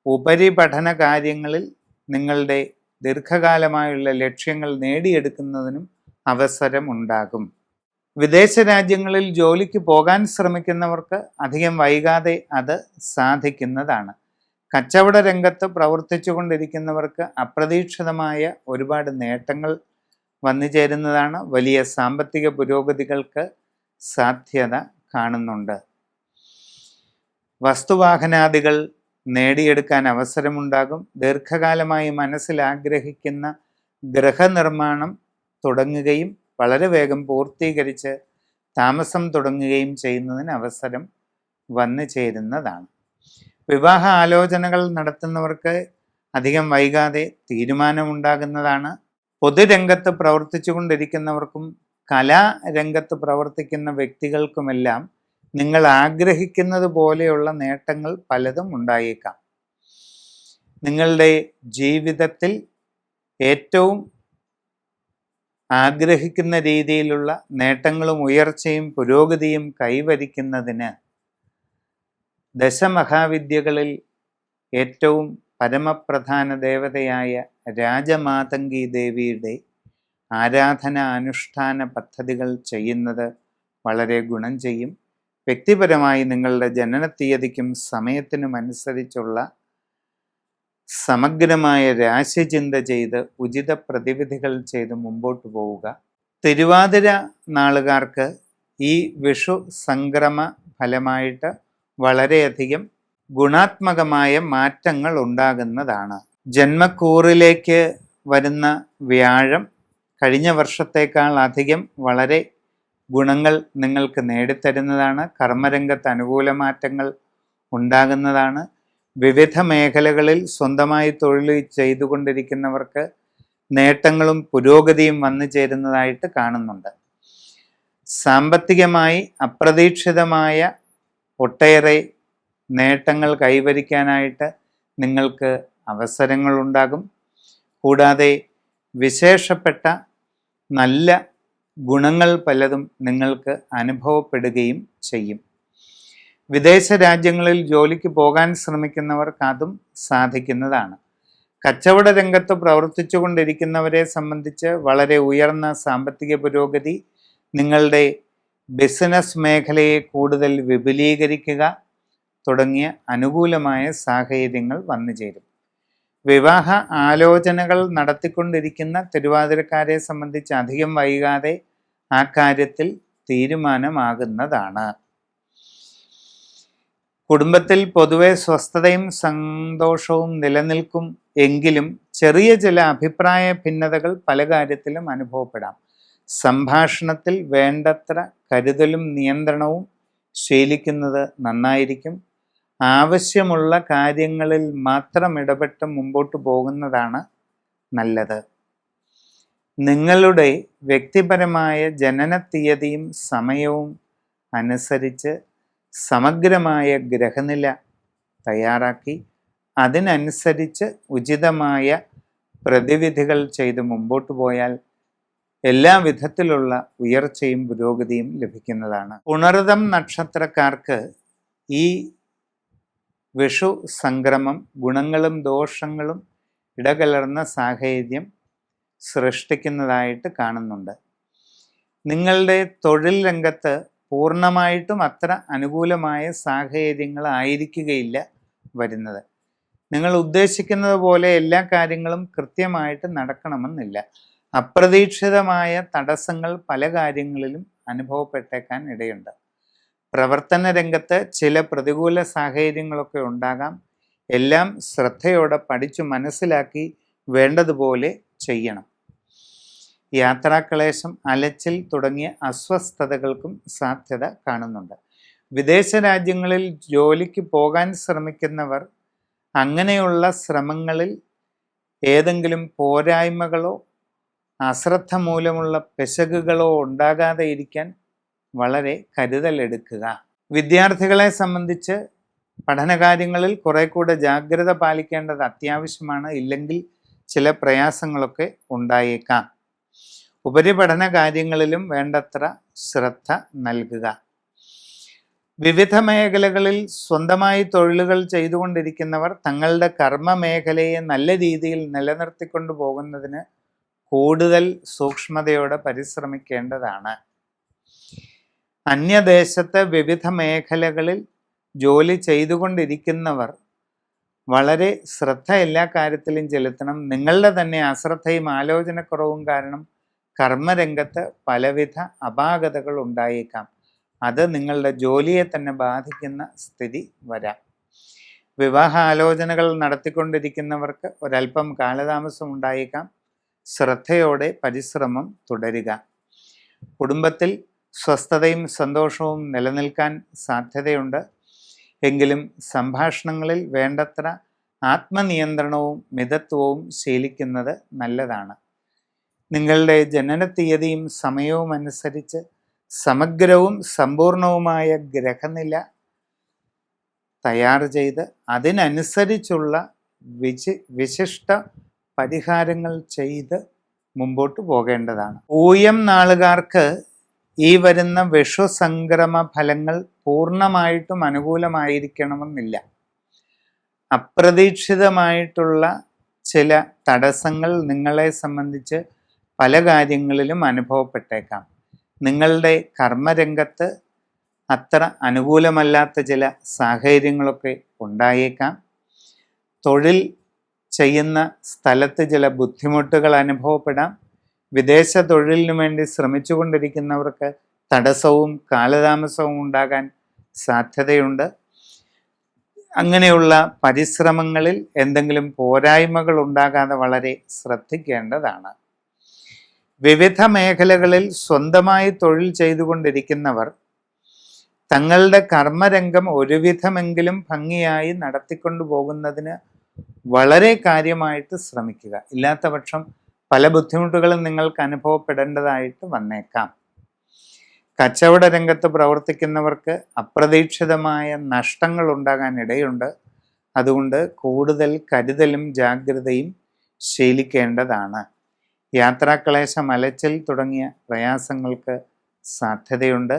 ഉപരിപഠന കാര്യങ്ങളിൽ നിങ്ങളുടെ ദീർഘകാലമായുള്ള ലക്ഷ്യങ്ങൾ നേടിയെടുക്കുന്നതിനും അവസരമുണ്ടാകും. വിദേശ രാജ്യങ്ങളിൽ ജോലിക്ക് പോകാൻ ശ്രമിക്കുന്നവർക്ക് അധികം വൈകാതെ അത് സാധിക്കുന്നതാണ്. കച്ചവട രംഗത്ത് പ്രവർത്തിച്ചു കൊണ്ടിരിക്കുന്നവർക്ക് അപ്രതീക്ഷിതമായ ഒരുപാട് നേട്ടങ്ങൾ വന്നു ചേരുന്നതാണ്. വലിയ സാമ്പത്തിക പുരോഗതികൾക്ക് സാധ്യത കാണുന്നുണ്ട്. വസ്തുവാഹനാദികൾ നേടിയെടുക്കാൻ അവസരമുണ്ടാകും. ദീർഘകാലമായി മനസ്സിൽ ആഗ്രഹിക്കുന്ന ഗൃഹനിർമ്മാണം തുടങ്ങുകയും വളരെ വേഗം പൂർത്തീകരിച്ച് താമസം തുടങ്ങുകയും ചെയ്യുന്നതിന് അവസരം വന്നു ചേരുന്നതാണ്. വിവാഹ ആലോചനകൾ നടത്തുന്നവർക്ക് അധികം വൈകാതെ തീരുമാനമുണ്ടാകുന്നതാണ്. പൊതുരംഗത്ത് പ്രവർത്തിച്ചു കൊണ്ടിരിക്കുന്നവർക്കും കലാരംഗത്ത് പ്രവർത്തിക്കുന്ന വ്യക്തികൾക്കുമെല്ലാം നിങ്ങൾ ആഗ്രഹിക്കുന്നത് പോലെയുള്ള നേട്ടങ്ങൾ പലതും ഉണ്ടായേക്കാം. നിങ്ങളുടെ ജീവിതത്തിൽ ഏറ്റവും ആഗ്രഹിക്കുന്ന രീതിയിലുള്ള നേട്ടങ്ങളും ഉയർച്ചയും പുരോഗതിയും കൈവരിക്കുന്നതിന് ദശമഹാവിദ്യകളിൽ ഏറ്റവും പരമപ്രധാന ദേവതയായ രാജമാതംഗി ദേവിയുടെ ആരാധന അനുഷ്ഠാന പദ്ധതികൾ ചെയ്യുന്നത് വളരെ ഗുണം ചെയ്യും. വ്യക്തിപരമായി നിങ്ങളുടെ ജനനത്തീയതിക്കും സമയത്തിനും അനുസരിച്ചുള്ള സമഗ്രമായ രാശിചിന്ത ചെയ്ത് ഉചിത പ്രതിവിധികൾ ചെയ്ത് മുമ്പോട്ട് പോവുക. തിരുവാതിര നാളുകാർക്ക് ഈ വിഷു സംക്രമ ഫലമായിട്ട് വളരെയധികം ഗുണാത്മകമായ മാറ്റങ്ങൾ ഉണ്ടാകുന്നതാണ്. ജന്മക്കൂറിലേക്ക് വരുന്ന വ്യാഴം കഴിഞ്ഞ വർഷത്തേക്കാൾ അധികം വളരെ ഗുണങ്ങൾ നിങ്ങൾക്ക് നേടിത്തരുന്നതാണ്. കർമ്മരംഗത്ത് അനുകൂല മാറ്റങ്ങൾ ഉണ്ടാകുന്നതാണ്. വിവിധ മേഖലകളിൽ സ്വന്തമായി തൊഴിൽ ചെയ്തുകൊണ്ടിരിക്കുന്നവർക്ക് നേട്ടങ്ങളും പുരോഗതിയും വന്നു ചേരുന്നതായിട്ട് കാണുന്നുണ്ട്. സാമ്പത്തികമായി അപ്രതീക്ഷിതമായ ഒട്ടേറെ നേട്ടങ്ങൾ കൈവരിക്കാനായിട്ട് നിങ്ങൾക്ക് അവസരങ്ങളുണ്ടാകും. കൂടാതെ വിശേഷപ്പെട്ട നല്ല ഗുണങ്ങൾ പലതും നിങ്ങൾക്ക് അനുഭവപ്പെടുകയും ചെയ്യും. വിദേശ രാജ്യങ്ങളിൽ ജോലിക്ക് പോകാൻ ശ്രമിക്കുന്നവർക്ക് അതും സാധിക്കുന്നതാണ്. കച്ചവട രംഗത്ത് പ്രവർത്തിച്ചു കൊണ്ടിരിക്കുന്നവരെ സംബന്ധിച്ച് വളരെ ഉയർന്ന സാമ്പത്തിക പുരോഗതി, നിങ്ങളുടെ ബിസിനസ് മേഖലയെ കൂടുതൽ വിപുലീകരിക്കുക തുടങ്ങിയ അനുകൂലമായ സാഹചര്യങ്ങൾ വന്നു ചേരും. വിവാഹ ആലോചനകൾ നടത്തിക്കൊണ്ടിരിക്കുന്ന തിരുവാതിരക്കാരെ സംബന്ധിച്ച് അധികം വൈകാതെ ആ കാര്യത്തിൽ തീരുമാനമാകുന്നതാണ്. കുടുംബത്തിൽ പൊതുവെ സ്വസ്ഥതയും സന്തോഷവും നിലനിൽക്കും എങ്കിലും ചെറിയ ചില അഭിപ്രായ ഭിന്നതകൾ പല കാര്യത്തിലും അനുഭവപ്പെടാം. സംഭാഷണത്തിൽ വേണ്ടത്ര കരുതലും നിയന്ത്രണവും ശീലിക്കുന്നത് നന്നായിരിക്കും. ആവശ്യമുള്ള കാര്യങ്ങളിൽ മാത്രം ഇടപെട്ട് മുമ്പോട്ട് പോകുന്നതാണ് നല്ലത്. നിങ്ങളുടെ വ്യക്തിപരമായ ജനനത്തീയതിയും സമയവും അനുസരിച്ച് സമഗ്രമായ ഗ്രഹനില തയ്യാറാക്കി അതിനനുസരിച്ച് ഉചിതമായ പ്രതിവിധികൾ ചെയ്ത് മുമ്പോട്ട് പോയാൽ എല്ലാ വിധത്തിലുള്ള ഉയർച്ചയും പുരോഗതിയും ലഭിക്കുന്നതാണ്. പുണർതം നക്ഷത്രക്കാർക്ക് ഈ വിഷു സംക്രമം ഗുണങ്ങളും ദോഷങ്ങളും ഇടകലർന്ന സാഹചര്യം സൃഷ്ടിക്കുന്നതായിട്ട് കാണുന്നുണ്ട്. നിങ്ങളുടെ തൊഴിൽ രംഗത്ത് പൂർണ്ണമായിട്ടും അത്ര അനുകൂലമായ സാഹചര്യങ്ങളായിരിക്കുകയില്ല വരുന്നത്. നിങ്ങൾ ഉദ്ദേശിക്കുന്നത് പോലെ എല്ലാ കാര്യങ്ങളും കൃത്യമായിട്ട് നടക്കണമെന്നില്ല. അപ്രതീക്ഷിതമായ തടസ്സങ്ങൾ പല കാര്യങ്ങളിലും അനുഭവപ്പെട്ടേക്കാൻ ഇടയുണ്ട്. പ്രവർത്തന രംഗത്ത് ചില പ്രതികൂല സാഹചര്യങ്ങളൊക്കെ ഉണ്ടാകാം. എല്ലാം ശ്രദ്ധയോടെ പഠിച്ചു മനസ്സിലാക്കി വേണ്ടതുപോലെ ചെയ്യണം. യാത്രാക്ലേശം, അലച്ചിൽ തുടങ്ങിയ അസ്വസ്ഥതകൾക്കും സാധ്യത കാണുന്നുണ്ട്. വിദേശ രാജ്യങ്ങളിൽ ജോലിക്ക് പോകാൻ ശ്രമിക്കുന്നവർ അങ്ങനെയുള്ള ശ്രമങ്ങളിൽ ഏതെങ്കിലും പോരായ്മകളോ അശ്രദ്ധ മൂലമുള്ള പിശകുകളോ ഉണ്ടാകാതെ ഇരിക്കാൻ വളരെ കരുതലെടുക്കുക. വിദ്യാർത്ഥികളെ സംബന്ധിച്ച് പഠനകാര്യങ്ങളിൽ കുറെ കൂടെ ജാഗ്രത പാലിക്കേണ്ടത് അത്യാവശ്യമാണ്. ഇല്ലെങ്കിൽ ചില പ്രയാസങ്ങളൊക്കെ ഉണ്ടായേക്കാം. ഉപരിപഠന കാര്യങ്ങളിലും വേണ്ടത്ര ശ്രദ്ധ നൽകുക. വിവിധ മേഖലകളിൽ സ്വന്തമായി തൊഴിലുകൾ ചെയ്തുകൊണ്ടിരിക്കുന്നവർ തങ്ങളുടെ കർമ്മ മേഖലയെ നല്ല രീതിയിൽ നിലനിർത്തിക്കൊണ്ടു പോകുന്നതിന് കൂടുതൽ സൂക്ഷ്മതയോടെ പരിശ്രമിക്കേണ്ടതാണ്. അന്യദേശത്ത് വിവിധ മേഖലകളിൽ ജോലി ചെയ്തുകൊണ്ടിരിക്കുന്നവർ വളരെ ശ്രദ്ധ എല്ലാ കാര്യത്തിലും ചെലുത്തണം. നിങ്ങളുടെ തന്നെ അശ്രദ്ധയും ആലോചനക്കുറവും കാരണം കർമ്മരംഗത്ത് പലവിധ അപാകതകൾ ഉണ്ടായേക്കാം. അത് നിങ്ങളുടെ ജോലിയെ തന്നെ ബാധിക്കുന്ന സ്ഥിതി വരാം. വിവാഹ ആലോചനകൾ നടത്തിക്കൊണ്ടിരിക്കുന്നവർക്ക് ഒരല്പം കാലതാമസം ഉണ്ടായേക്കാം. ശ്രദ്ധയോടെ പരിശ്രമം തുടരുക. കുടുംബത്തിൽ സ്വസ്ഥതയും സന്തോഷവും നിലനിൽക്കാൻ സാധ്യതയുണ്ട്. എങ്കിലും സംഭാഷണങ്ങളിൽ വേണ്ടത്ര ആത്മനിയന്ത്രണവും മിതത്വവും ശീലിക്കുന്നത് നല്ലതാണ്. നിങ്ങളുടെ ജനനത്തീയതിയും സമയവും അനുസരിച്ച് സമഗ്രവും സമ്പൂർണവുമായ ഗ്രഹനില തയ്യാർ ചെയ്ത് അതിനനുസരിച്ചുള്ള വിശിഷ്ട പരിഹാരങ്ങൾ ചെയ്ത് മുമ്പോട്ട് പോകേണ്ടതാണ്. പൂയം നാളുകാർക്ക് ഈ വരുന്ന വിഷു സംക്രമ ഫലങ്ങൾ പൂർണ്ണമായിട്ടും അനുകൂലമായിരിക്കണമെന്നില്ല. അപ്രതീക്ഷിതമായിട്ടുള്ള ചില തടസ്സങ്ങൾ നിങ്ങളെ സംബന്ധിച്ച് പല കാര്യങ്ങളിലും അനുഭവപ്പെട്ടേക്കാം. നിങ്ങളുടെ കർമ്മരംഗത്ത് അത്ര അനുകൂലമല്ലാത്ത ചില സാഹചര്യങ്ങളൊക്കെ ഉണ്ടായേക്കാം. തൊഴിൽ ചെയ്യുന്ന സ്ഥലത്ത് ചില ബുദ്ധിമുട്ടുകൾ അനുഭവപ്പെടാം. വിദേശ തൊഴിലിനു വേണ്ടി ശ്രമിച്ചുകൊണ്ടിരിക്കുന്നവർക്ക് തടസ്സവും കാലതാമസവും ഉണ്ടാകാൻ സാധ്യതയുണ്ട്. അങ്ങനെയുള്ള പരിശ്രമങ്ങളിൽ എന്തെങ്കിലും പോരായ്മകൾ ഉണ്ടാകാതെ വളരെ ശ്രദ്ധിക്കേണ്ടതാണ്. വിവിധ മേഖലകളിൽ സ്വന്തമായി തൊഴിൽ ചെയ്തുകൊണ്ടിരിക്കുന്നവർ തങ്ങളുടെ കർമ്മരംഗം ഒരുവിധമെങ്കിലും ഭംഗിയായി നടത്തിക്കൊണ്ടു പോകുന്നതിന് വളരെ കാര്യമായിട്ട് ശ്രമിക്കുക. ഇല്ലാത്ത പക്ഷം പല ബുദ്ധിമുട്ടുകളും നിങ്ങൾക്ക് അനുഭവപ്പെടേണ്ടതായിട്ട് വന്നേക്കാം. കച്ചവട രംഗത്ത് പ്രവർത്തിക്കുന്നവർക്ക് അപ്രതീക്ഷിതമായ നഷ്ടങ്ങൾ ഉണ്ടാകാൻ ഇടയുണ്ട്. അതുകൊണ്ട് കൂടുതൽ കരുതലും ജാഗ്രതയും ശീലിക്കേണ്ടതാണ്. യാത്രാക്ലേശം, അലച്ചിൽ തുടങ്ങിയ പ്രയാസങ്ങൾക്ക് സാധ്യതയുണ്ട്.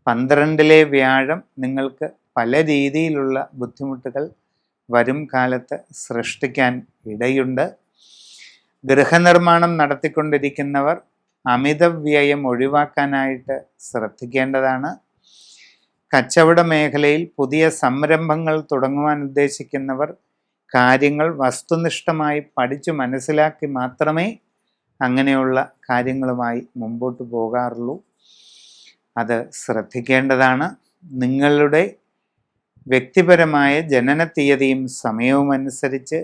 12-ലെ വ്യാഴം നിങ്ങൾക്ക് പല രീതിയിലുള്ള ബുദ്ധിമുട്ടുകൾ വരും കാലത്ത് സൃഷ്ടിക്കാൻ ഇടയുണ്ട്. ഗൃഹനിർമ്മാണം നടത്തിക്കൊണ്ടിരിക്കുന്നവർ അമിത വ്യയം ഒഴിവാക്കാനായിട്ട് ശ്രദ്ധിക്കേണ്ടതാണ്. കച്ചവട മേഖലയിൽ പുതിയ സംരംഭങ്ങൾ തുടങ്ങുവാൻ ഉദ്ദേശിക്കുന്നവർ കാര്യങ്ങൾ വസ്തുനിഷ്ഠമായി പഠിച്ചു മനസ്സിലാക്കി മാത്രമേ അങ്ങനെയുള്ള കാര്യങ്ങളുമായി മുമ്പോട്ട് പോകാറുള്ളൂ. അത് ശ്രദ്ധിക്കേണ്ടതാണ്. നിങ്ങളുടെ വ്യക്തിപരമായ ജനനത്തീയതിയും സമയവും അനുസരിച്ച്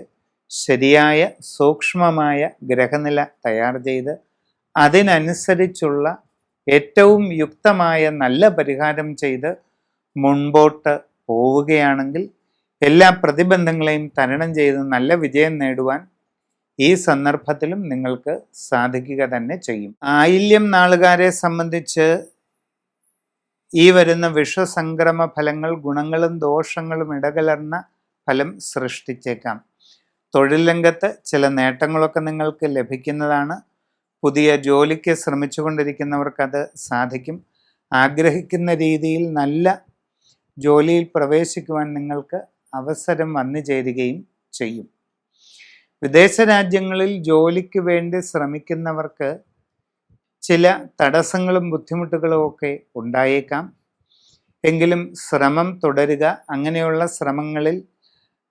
ശരിയായ സൂക്ഷ്മമായ ഗ്രഹനില തയ്യാർ ചെയ്ത് അതിനനുസരിച്ചുള്ള ഏറ്റവും യുക്തമായ നല്ല പരിഹാരം ചെയ്ത് മുൻപോട്ട് പോവുകയാണെങ്കിൽ എല്ലാ പ്രതിബന്ധങ്ങളെയും തരണം ചെയ്ത് നല്ല വിജയം നേടുവാൻ ഈ സന്ദർഭത്തിലും നിങ്ങൾക്ക് സാധിക്കുക തന്നെ ചെയ്യും. ആയില്യം നാളുകാരെ സംബന്ധിച്ച് ഈ വരുന്ന വിഷുസംക്രമ ഫലങ്ങൾ ഗുണങ്ങളും ദോഷങ്ങളും ഇടകലർന്ന ഫലം സൃഷ്ടിച്ചേക്കാം. തൊഴിൽ രംഗത്ത് ചില നേട്ടങ്ങളൊക്കെ നിങ്ങൾക്ക് ലഭിക്കുന്നതാണ്. പുതിയ ജോലിക്ക് ശ്രമിച്ചുകൊണ്ടിരിക്കുന്നവർക്കത് സാധിക്കും. ആഗ്രഹിക്കുന്ന രീതിയിൽ നല്ല ജോലിയിൽ പ്രവേശിക്കുവാൻ നിങ്ങൾക്ക് അവസരം വന്നു ചേരുകയും ചെയ്യും. വിദേശ രാജ്യങ്ങളിൽ ജോലിക്ക് വേണ്ടി ശ്രമിക്കുന്നവർക്ക് ചില തടസ്സങ്ങളും ബുദ്ധിമുട്ടുകളും ഒക്കെ ഉണ്ടായേക്കാം. എങ്കിലും ശ്രമം തുടരുക. അങ്ങനെയുള്ള ശ്രമങ്ങളിൽ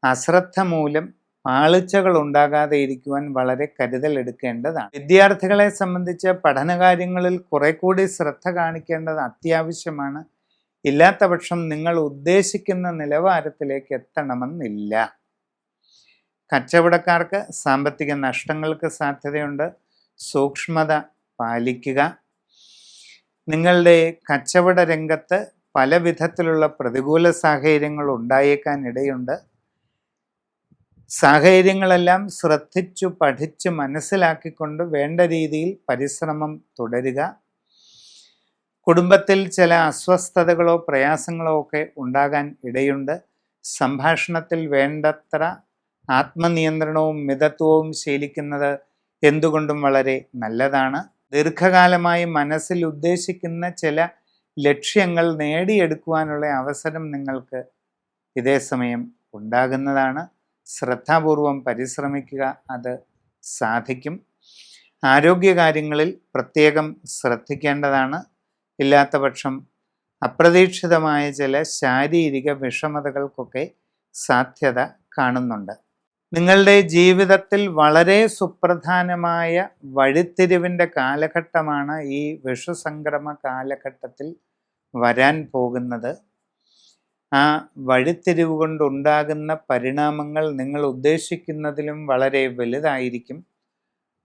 അശ്രദ്ധ മൂലം പാളിച്ചകൾ ഉണ്ടാകാതെ ഇരിക്കുവാൻ വളരെ കരുതൽ എടുക്കേണ്ടതാണ്. വിദ്യാർത്ഥികളെ സംബന്ധിച്ച് പഠനകാര്യങ്ങളിൽ കുറെ കൂടി ശ്രദ്ധ കാണിക്കേണ്ടത് അത്യാവശ്യമാണ്. ഇല്ലാത്ത പക്ഷം നിങ്ങൾ ഉദ്ദേശിക്കുന്ന നിലവാരത്തിലേക്ക് എത്തണമെന്നില്ല. കച്ചവടക്കാർക്ക് സാമ്പത്തിക നഷ്ടങ്ങൾക്ക് സാധ്യതയുണ്ട്. സൂക്ഷ്മത പാലിക്കുക. നിങ്ങളുടെ കച്ചവട രംഗത്ത് പല വിധത്തിലുള്ള പ്രതികൂല സാഹചര്യങ്ങൾ ഉണ്ടായേക്കാൻ ഇടയുണ്ട്. സാഹചര്യങ്ങളെല്ലാം ശ്രദ്ധിച്ചു പഠിച്ച് മനസ്സിലാക്കിക്കൊണ്ട് വേണ്ട രീതിയിൽ പരിശ്രമം തുടരുക. കുടുംബത്തിൽ ചില അസ്വസ്ഥതകളോ പ്രയാസങ്ങളോ ഒക്കെ ഉണ്ടാകാൻ ഇടയുണ്ട്. സംഭാഷണത്തിൽ വേണ്ടത്ര ആത്മനിയന്ത്രണവും മിതത്വവും ശീലിക്കുന്നത് എന്തുകൊണ്ടും വളരെ നല്ലതാണ്. ദീർഘകാലമായി മനസ്സിൽ ഉദ്ദേശിക്കുന്ന ചില ലക്ഷ്യങ്ങൾ നേടിയെടുക്കുവാനുള്ള അവസരം നിങ്ങൾക്ക് ഇതേ സമയം ഉണ്ടാകുന്നതാണ്. ശ്രദ്ധാപൂർവം പരിശ്രമിക്കുക, അത് സാധിക്കും. ആരോഗ്യകാര്യങ്ങളിൽ പ്രത്യേകം ശ്രദ്ധിക്കേണ്ടതാണ്. ഇല്ലാത്ത പക്ഷം അപ്രതീക്ഷിതമായ ചില ശാരീരിക വിഷമതകൾക്കൊക്കെ സാധ്യത കാണുന്നുണ്ട്. നിങ്ങളുടെ ജീവിതത്തിൽ വളരെ സുപ്രധാനമായ വഴിത്തിരിവിൻ്റെ കാലഘട്ടമാണ് ഈ വിഷുസംക്രമ കാലഘട്ടത്തിൽ വരാൻ പോകുന്നത്. ആ വഴിത്തിരിവ് കൊണ്ടുണ്ടാകുന്ന പരിണാമങ്ങൾ നിങ്ങൾ ഉദ്ദേശിക്കുന്നതിലും വളരെ വലുതായിരിക്കും.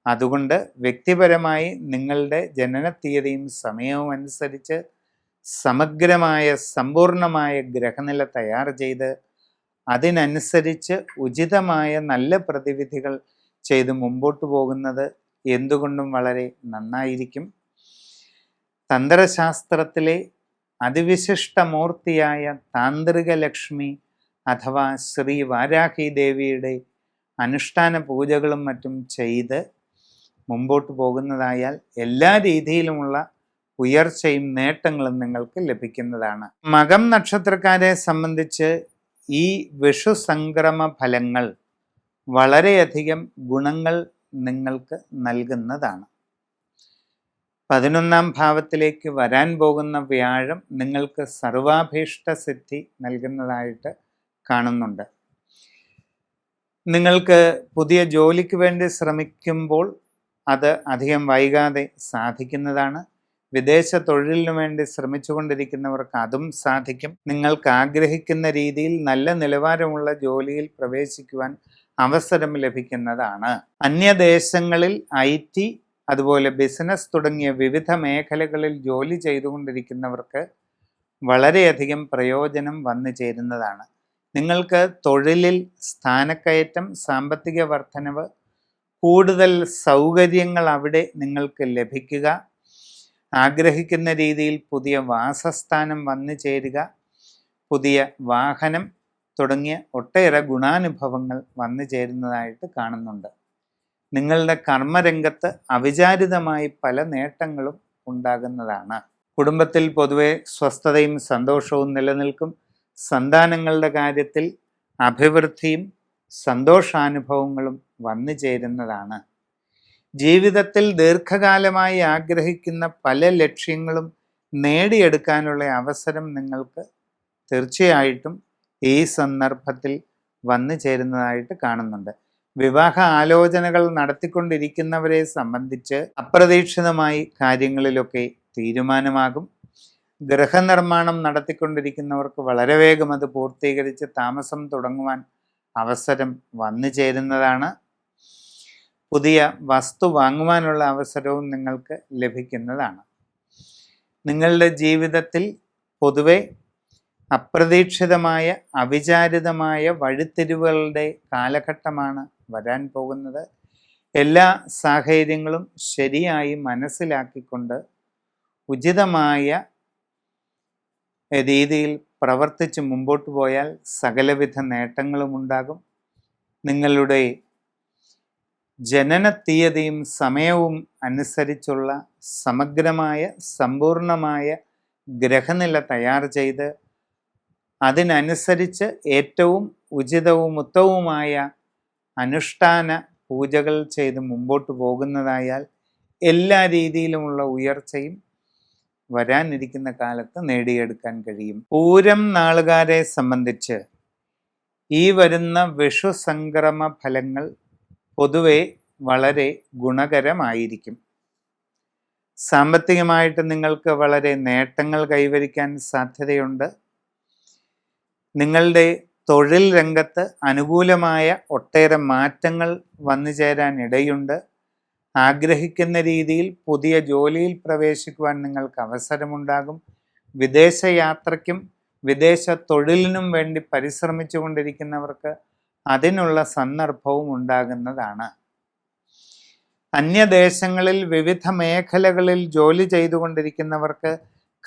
അതുകൊണ്ട് വ്യക്തിപരമായി നിങ്ങളുടെ ജനനത്തീയതിയും സമയവും അനുസരിച്ച് സമഗ്രമായ സമ്പൂർണമായ ഗ്രഹനില തയ്യാർ ചെയ്ത് അതിനനുസരിച്ച് ഉചിതമായ നല്ല പ്രതിവിധികൾ ചെയ്ത് മുമ്പോട്ട് പോകുന്നത് എന്തുകൊണ്ടും വളരെ നന്നായിരിക്കും. തന്ത്രശാസ്ത്രത്തിലെ അതിവിശിഷ്ടമൂർത്തിയായ താന്ത്രിക ലക്ഷ്മി അഥവാ ശ്രീ വാരാഹി ദേവിയുടെ അനുഷ്ഠാന പൂജകളും മറ്റും ചെയ്ത് മുമ്പോട്ട് പോകുന്നതായാൽ എല്ലാ രീതിയിലുമുള്ള ഉയർച്ചയും നേട്ടങ്ങളും നിങ്ങൾക്ക് ലഭിക്കുന്നതാണ്. മകം നക്ഷത്രക്കാരെ സംബന്ധിച്ച് ഈ വിഷു സംക്രമ ഫലങ്ങൾ വളരെയധികം ഗുണങ്ങൾ നിങ്ങൾക്ക് നൽകുന്നതാണ്. 11ാം ഭാവത്തിലേക്ക് വരാൻ പോകുന്ന വ്യാഴം നിങ്ങൾക്ക് സർവാഭീഷ്ട സിദ്ധി നൽകുന്നതായിട്ട് കാണുന്നുണ്ട്. നിങ്ങൾക്ക് പുതിയ ജോലിക്ക് വേണ്ടി ശ്രമിക്കുമ്പോൾ അത് അധികം വൈകാതെ സാധിക്കുന്നതാണ്. വിദേശ തൊഴിലിനു വേണ്ടി ശ്രമിച്ചുകൊണ്ടിരിക്കുന്നവർക്ക് അതും സാധിക്കും. നിങ്ങൾക്ക് ആഗ്രഹിക്കുന്ന രീതിയിൽ നല്ല നിലവാരമുള്ള ജോലിയിൽ പ്രവേശിക്കുവാൻ അവസരം ലഭിക്കുന്നതാണ്. അന്യദേശങ്ങളിൽ IT അതുപോലെ ബിസിനസ് തുടങ്ങിയ വിവിധ മേഖലകളിൽ ജോലി ചെയ്തുകൊണ്ടിരിക്കുന്നവർക്ക് വളരെയധികം പ്രയോജനം വന്നു ചേരുന്നതാണ്. നിങ്ങൾക്ക് തൊഴിലിൽ സ്ഥാനക്കയറ്റം, സാമ്പത്തിക വർധനവ്, കൂടുതൽ സൗകര്യങ്ങൾ അവിടെ നിങ്ങൾക്ക് ലഭിക്കുക, ആഗ്രഹിക്കുന്ന രീതിയിൽ പുതിയ വാസസ്ഥാനം വന്നു ചേരുക, പുതിയ വാഹനം തുടങ്ങിയ ഒട്ടേറെ ഗുണാനുഭവങ്ങൾ വന്നു ചേരുന്നതായിട്ട് കാണുന്നുണ്ട്. നിങ്ങളുടെ കർമ്മരംഗത്ത് അവിചാരിതമായി പല നേട്ടങ്ങളും ഉണ്ടാകുന്നതാണ്. കുടുംബത്തിൽ പൊതുവെ സ്വസ്ഥതയും സന്തോഷവും നിലനിൽക്കും. സന്താനങ്ങളുടെ കാര്യത്തിൽ അഭിവൃദ്ധിയും സന്തോഷാനുഭവങ്ങളും വന്നു ചേരുന്നതാണ്. ജീവിതത്തിൽ ദീർഘകാലമായി ആഗ്രഹിക്കുന്ന പല ലക്ഷ്യങ്ങളും നേടിയെടുക്കാനുള്ള അവസരം നിങ്ങൾക്ക് തീർച്ചയായിട്ടും ഈ സന്ദർഭത്തിൽ വന്നു ചേരുന്നതായിട്ട് കാണുന്നുണ്ട്. വിവാഹ ആലോചനകൾ നടത്തിക്കൊണ്ടിരിക്കുന്നവരെ സംബന്ധിച്ച് അപ്രതീക്ഷിതമായി കാര്യങ്ങളിലൊക്കെ തീരുമാനമാകും. ഗൃഹനിർമ്മാണം നടത്തിക്കൊണ്ടിരിക്കുന്നവർക്ക് വളരെ വേഗം അത് പൂർത്തീകരിച്ച് താമസം തുടങ്ങുവാൻ അവസരം വന്നു ചേരുന്നതാണ്. പുതിയ വസ്തു വാങ്ങുവാനുള്ള അവസരവും നിങ്ങൾക്ക് ലഭിക്കുന്നതാണ്. നിങ്ങളുടെ ജീവിതത്തിൽ പൊതുവെ അപ്രതീക്ഷിതമായ അവിചാരിതമായ വഴിത്തിരിവുകളുടെ കാലഘട്ടമാണ് വരാൻ പോകുന്നത്. എല്ലാ സാഹചര്യങ്ങളും ശരിയായി മനസ്സിലാക്കിക്കൊണ്ട് ഉചിതമായ രീതിയിൽ പ്രവർത്തിച്ച് മുമ്പോട്ട് പോയാൽ സകലവിധ നേട്ടങ്ങളും ഉണ്ടാകും. നിങ്ങളുടെ ജനന തീയതിയും സമയവും അനുസരിച്ചുള്ള സമഗ്രമായ സമ്പൂർണമായ ഗ്രഹനില തയ്യാർ ചെയ്ത് അതിനനുസരിച്ച് ഏറ്റവും ഉചിതവും ഉത്തമവുമായ അനുഷ്ഠാന പൂജകൾ ചെയ്ത് മുമ്പോട്ട് പോകുന്നതായാൽ എല്ലാ രീതിയിലുമുള്ള ഉയർച്ചയും വരാനിരിക്കുന്ന കാലത്ത് നേടിയെടുക്കാൻ കഴിയും. പൂരം നാളുകാരെ സംബന്ധിച്ച് ഈ വരുന്ന വിഷു സംക്രമ ഫലങ്ങൾ പൊതുവെ വളരെ ഗുണകരമായിരിക്കും. സാമ്പത്തികമായിട്ട് നിങ്ങൾക്ക് വളരെ നേട്ടങ്ങൾ കൈവരിക്കാൻ സാധ്യതയുണ്ട്. നിങ്ങളുടെ തൊഴിൽ രംഗത്ത് അനുകൂലമായ ഒട്ടേറെ മാറ്റങ്ങൾ വന്നു ചേരാൻ ഇടയുണ്ട്. ആഗ്രഹിക്കുന്ന രീതിയിൽ പുതിയ ജോലിയിൽ പ്രവേശിക്കുവാൻ നിങ്ങൾക്ക് അവസരമുണ്ടാകും. വിദേശയാത്രയ്ക്കും വിദേശ തൊഴിലിനും വേണ്ടി പരിശ്രമിച്ചു കൊണ്ടിരിക്കുന്നവർക്ക് അതിനുള്ള സന്ദർഭവും ഉണ്ടാകുന്നതാണ്. അന്യദേശങ്ങളിൽ വിവിധ മേഖലകളിൽ ജോലി ചെയ്തുകൊണ്ടിരിക്കുന്നവർക്ക്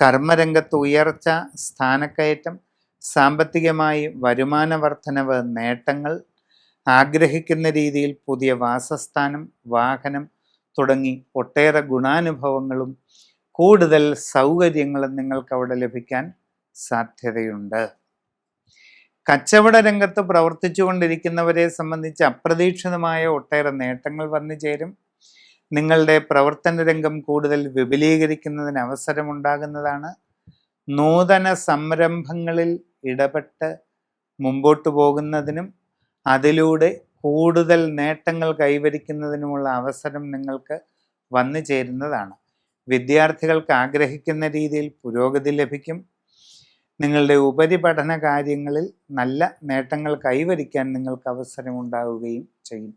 കർമ്മരംഗത്ത് ഉയർച്ച, സ്ഥാനക്കയറ്റം, സാമ്പത്തികമായി വരുമാന വർധനവ്, നേട്ടങ്ങൾ, ആഗ്രഹിക്കുന്ന രീതിയിൽ പുതിയ വാസസ്ഥാനം, വാഹനം തുടങ്ങി ഒട്ടേറെ ഗുണാനുഭവങ്ങളും കൂടുതൽ സൗകര്യങ്ങളും നിങ്ങൾക്ക് അവിടെ ലഭിക്കാൻ സാധ്യതയുണ്ട്. കച്ചവട രംഗത്ത് പ്രവർത്തിച്ചു കൊണ്ടിരിക്കുന്നവരെ സംബന്ധിച്ച് അപ്രതീക്ഷിതമായ ഒട്ടേറെ നേട്ടങ്ങൾ വന്നു ചേരും. നിങ്ങളുടെ പ്രവർത്തന രംഗം കൂടുതൽ വിപുലീകരിക്കുന്നതിന് അവസരമുണ്ടാകുന്നതാണ്. നൂതന സംരംഭങ്ങളിൽ ഇടപെട്ട് മുമ്പോട്ട് പോകുന്നതിനും അതിലൂടെ കൂടുതൽ നേട്ടങ്ങൾ കൈവരിക്കുന്നതിനുമുള്ള അവസരം നിങ്ങൾക്ക് വന്നു ചേരുന്നതാണ്. വിദ്യാർത്ഥികൾക്ക് ആഗ്രഹിക്കുന്ന രീതിയിൽ പുരോഗതി ലഭിക്കും. നിങ്ങളുടെ ഉപരിപഠന കാര്യങ്ങളിൽ നല്ല നേട്ടങ്ങൾ കൈവരിക്കാൻ നിങ്ങൾക്ക് അവസരമുണ്ടാവുകയും ചെയ്യും.